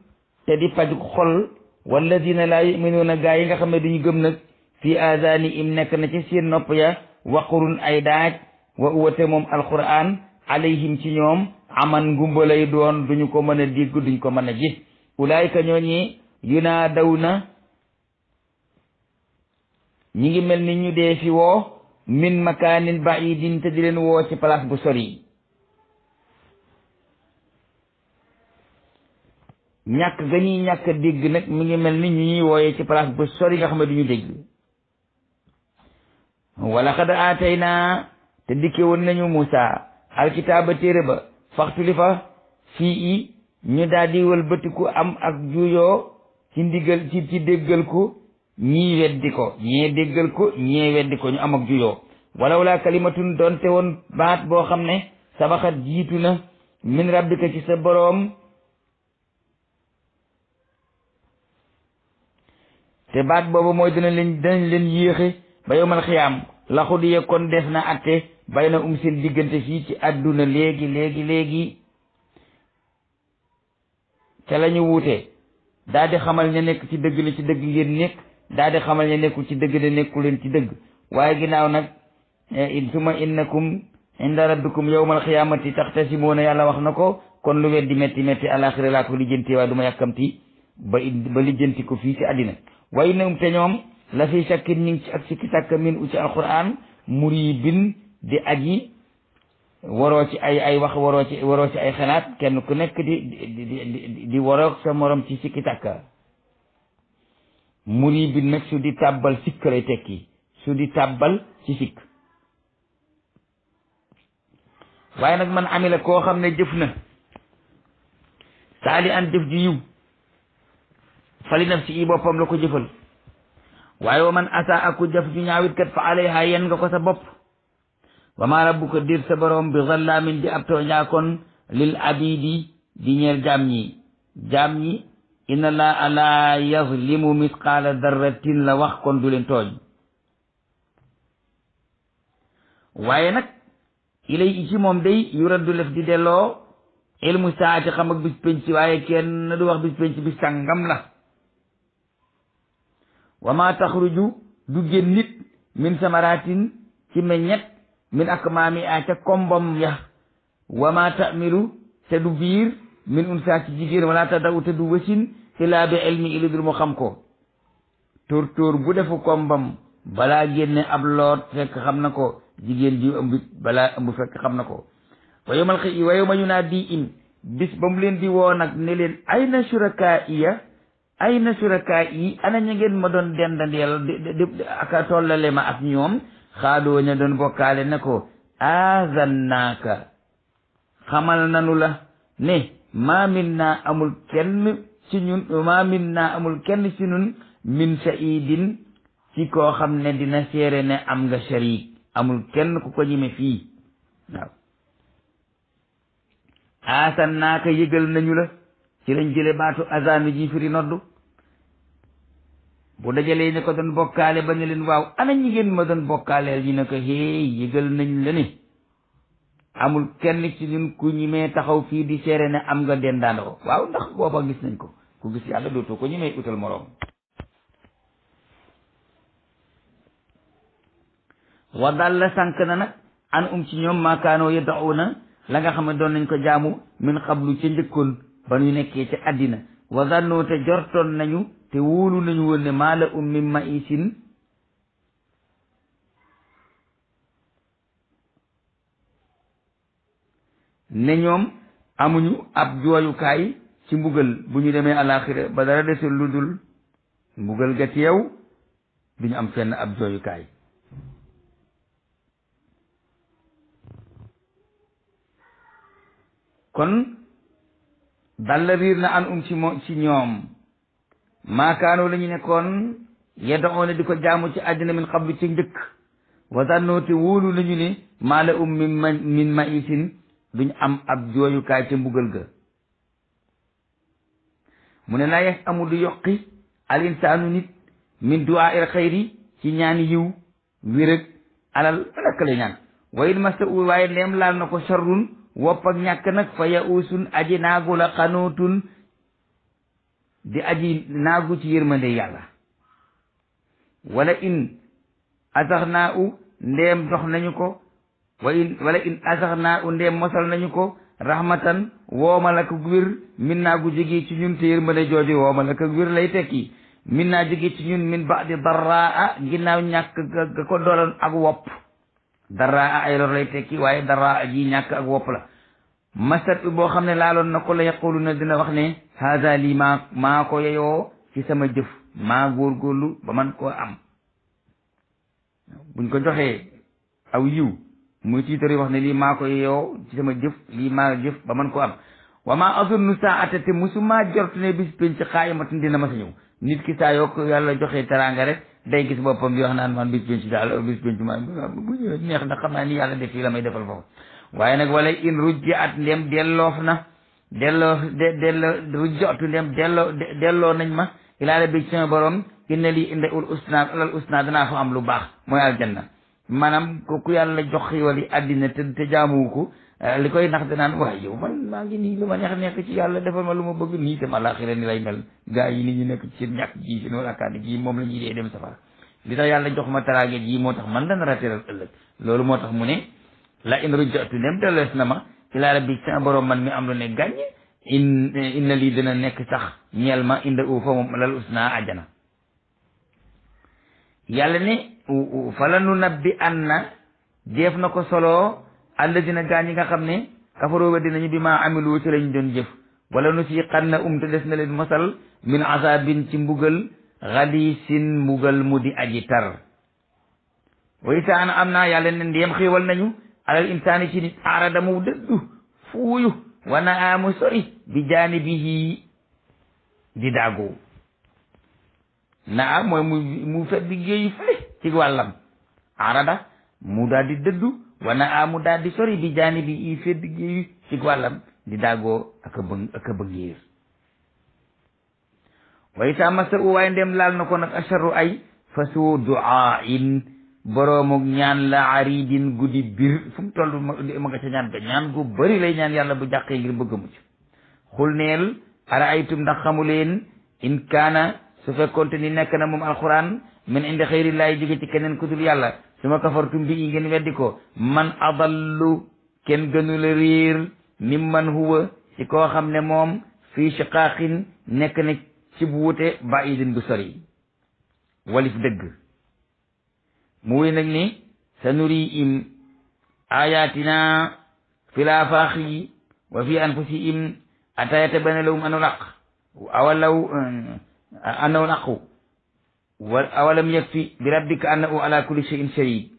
te di paj xol wallazina laa yuminuuna gaa yi nga xam ne duñu gëm nag fi aadaani im nekk na ci seen nopp ya waqurun ay daaj wa uwate moom alquran alayhim ci ñoom aman ngumba lay doon duñu ko mën a dégg duñ ko mën a gis ulaayka ñooñi yunaadawna ñi ngi mel ni ñu dee fi woo min makaanin baidin te di leen woo ci place bu sori ñàkk ga ñuy ñàkk dégg nag mi ngi mel ni ñu ñuy wooyee ci place bu sori nga xam ne duñu dégg wala xad aatayna te dikke woon nañu Muusa alkitaaba téere ba faxtuli fa fii i ñu daal di wëlbatiku am ak juyoo ci ndigal ci déggal ko ñii weddi ko ñee déggal ko ñee weddi ko ñu am ak juyoo walaw laa kalimatun doonte woon baat boo xam ne sabaxat jiitu na min rabbika ci sa boroom te baat boobu mooy danañ leen yéexe ba yowmal xiyaam la xudiye kon def na atte bay na seen diggante fii ci àdduna léegi ca la ñu wuute daa di xamal ña nekk ci dëgg la ci dëgg ngeen nekk daa di xamal ña nekkul ci dëgg la nekku leen ci dëgg waaye ginnaaw nag summa innakum inda rabbikum yawmal xiyaamati taxtasimuuna yàlla wax na ko kon lu weddi metti alaxira laa ko lijjanti waaye du ma yàkkamti ba lijjanti ko fii ci àddina way na te ñoom la fi shakkin ñu ngi ci ak sikki sàkk min u ci alquran muribin di aji waroo ci ay wax waroo ci ay xalaat kenn ku nekk di waroo sa morom ci sikki sàkk muribin nag su di tàbbal sikk lay tekki su di tàbbal ci sikk waaye nag man amila koo xam ne jëf na saali an jëf ji yiw fali nafsi i boppam la ko jëfal waaye wa man asa aku jëf ju ñaawit kat fa alayha yen nga ko sa bopp wa ma rabbuka dir sa borom bi zallaamin di ab tooñaakoon lil abidi di ñeel jaam ñi inna laa la yazlimu misqaala darratin la wax, kon du leen tooñ. waaye nag ilay ci moom day yuraddu lef di delloo ilmu saati xam ak bis penc, waaye kenn du wax bis penc bis sàngam la. wa ma taxruju du génn nit min samaratin ci meññet min akmaami a ca kombam ya, wa ma tamilu te du biir min unsa ci jigéen, wala ta daw te du wasin ila bi ilmi ili dul mu xam ko. tóor bu defu kombam balaa génne ab loot fekk xam na ko, jigéen ji ëmb balaa ëmb fekk xam na ko. wa yawma yunaadihim bis ba mu leen di woo nag ne leen ayna shurakaiya, ayna shurakai, ana ña ngeen ma doon dendandeel di aka tollale ma ak ñoom. xaaloo ña doon bokkaale ne ko azannaaka, xamal nanu la ne maa min naa amul kenn ci ñun, maa min naa amul kenn ci ñun min shahidin ci koo xam ne dina seere ne am nga sharik, amul kenn ku ko ñime fii. waaw azannaaka yëgal nañu la, ci lañ jële baatu azanu ji firi noddu. bu dajalee ne ko doon bokkaale ba ne leen waaw ana ñi ngeen ma doon bokkaaleel, ñu ne ko hey yëgal nañ la ne amul kenn ci ñun ku ñimee taxaw fii di seere ne am nga dendaandoo. waaw ndax booba gis nañ ko, ku gis yàlla dootoo ko ñimee utal moroom. wa dalla sànk na nag an ci ñoom maakaanoo yad'una la nga xam ne doon nañ ko jaamu min qablu ca njëkkoon ba ñu nekkee ca àddina. wa zannoo te jortoon nañu te wóolu nañu woon ne maa la min ma'isin, ne ñoom amuñu ab jooyukaay ci mbugal bu ñu demee alaxira ba dara desul lu dul mbugal ga teew, duñu am fenn ab jooyukaay. kon dalla riir na an ci ñoom maakaanoo la ñu nekkoon yad'una di ko jaamu ci àddina min qablu ci njëkk. wa zannoo te wóolu nañu ne maa la min ma'isin, duñ am ab jooyukaay ca mbugal ga. mu ne laa yes amu du yokki al insaanu nit min du'a il xayri ci ñaani yiw wérëg alal rekk la ñaan. wa in masa u waaye ndeem laal na ko sharrun wopp ak ñàkk nag fa ya'usun aji naagu la xanootun di aji naagu ci yërmande yàlla. wala in asaxnaa u ndeem dox nañu ko, wala in asaxnaa u ndeem mosal nañu ko rahmatan woomal ak wér min naa gu jógee ci ñun te yërmande jooju woomal ak wér lay tekki. min naa jógee ci ñun min ba'di darraa ginnaaw ñàkk ga ko doloon ak wopp. darraa ay lor lay tekki, waaye darraa ji ñàkk ak wopp la. masat boo xam ne laaloon na ko la yaqulu na dina wax ne haada lii maa ko yeyoo ci sama jëf, maa góorgóorlu ba man koo am. buñ ko joxee aw yiw muy tiitari wax ne lii maa ko yeyoo ci sama jëf, lii maa jëf ba man koo am. wa ma azunnu saa'ata te musuma jortu ne bis penc qaa'imatan dina ma sa ñëw. nit ki saa yoo ko yàlla joxee teraanga rek day gis boppam di wax naan man bis penc daal bis penc ma bu neex na xam naa ni yàlla def fii la may defal foofu. waaye nag wala in rujji'at ndem delloo nañ ma ilaa rabbi sama borom inna lii inda ul usna alal usna danaa fa am lu baax mooy aljanna. maanaam ku yàlla jox xiwal yi àddina te jaamuwu ko li koy nax danaan waaye yow man maa ngi nii lu ma neex nekk ci yàlla defal ma lu ma bëgg nii tam àllaaxira ni lay mel. gaa yi nit ñi nekk ci seen ñàkk ji seen warakaani ji moom la ñuy dee dem safara. li tax yàlla jox ma taraage ji moo tax man dana rateral ëllëg. loolu moo tax mu ne la in rujjatu dem dellees na ma ilaa rabbi sama borom man mi am lu ne gàññ inna lii dina nekk sax ñeel ma inda u fa moom lal usna ajana. yàlla ne fala nu nabbi anna def na ko solo alladina gaa ñi nga xam ne kafaroo dinañu bi maa amilu ci lañ doon jëf. wala nu si xan na te des na leen mosal min azabin ci mbugal xalisin mbugal mu di aji tar. way sa ana am naa yàlla ne ndéem xiiwal nañu alal insaani ci nit arada mu dëddu fuuyu wana amu sori bi jaanibihi di daagoo. naa mooy mu fet di géeyu fële ci wàllam arada mu daal di dëddu wana amu daal di sori bi jaanibihi fet di géeyu ci wàllam di daagoo ak a bëngeer way sa masa u waaye ndem laal na ko nag asharu ay fa suu du'ain boroomuk ñaan la aridin guddi bir fu mu toll ma nga ca ñaan ga ñaan gu bëri lay ñaan yàlla bu jàqee ngir bëgg a mucc xul neel ara aytum ndax xamu leen in kaana su fekkoonte ni nekk na moom alquran min indi xayrillaahi jóge ci keneen ku dul yàlla su ma kafartum bi ngeen weddi ko man adallu kenn gënula réer mimman huwa ci koo xam ne moom fii shiqaaqin nekk na ci bu wute baidin bu sori walif dëgg mu wéy nag ni sa nuri im ayatina fi laafaaqi wa fi anfusihim ataa yatabayyana lahum annahu al-haqq annahu al-haqq awalam yakfi bi rabbika annahu ala kulli shay'in shahid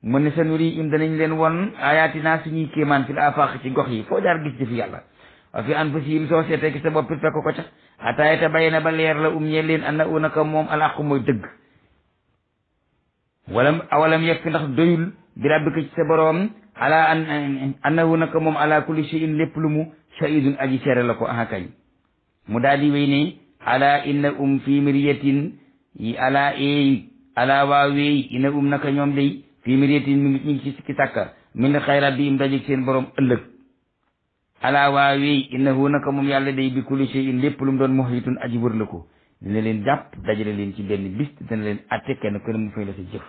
mu ne sa nuri im danañ leen won ayatina suñuy kéemaan fi laafaaqi ci gox yi foo jaar gis ci fi yàlla wa fi anfusihim soo seetee ki sa bopp fekk ko ca ataa yatabayyana ba leer la ñeel leen annahu naka moom al-haqq mooy dëgg awalam yakfi ndax doyul bi rabbika ci sa boroom ala annahu naka moom ala kulli shay'in lépp lu mu shahidun aji seere la ko aha kañ mu daal di wéy ne ala inna fi miryatin yi ala waawéey inna naka ñoom day fi miryatin mi ngi ci sikki sàkka min xayra bi im dajeg seen boroom ëllëg ala waawéey innahu naka moom yàlla day bi kulli shay'in lépp lu mu doon muhitun aji wër la ko dina leen jàpp dajale leen ci benn bis dina leen atte kenn ku ne mu fay la sa jëf.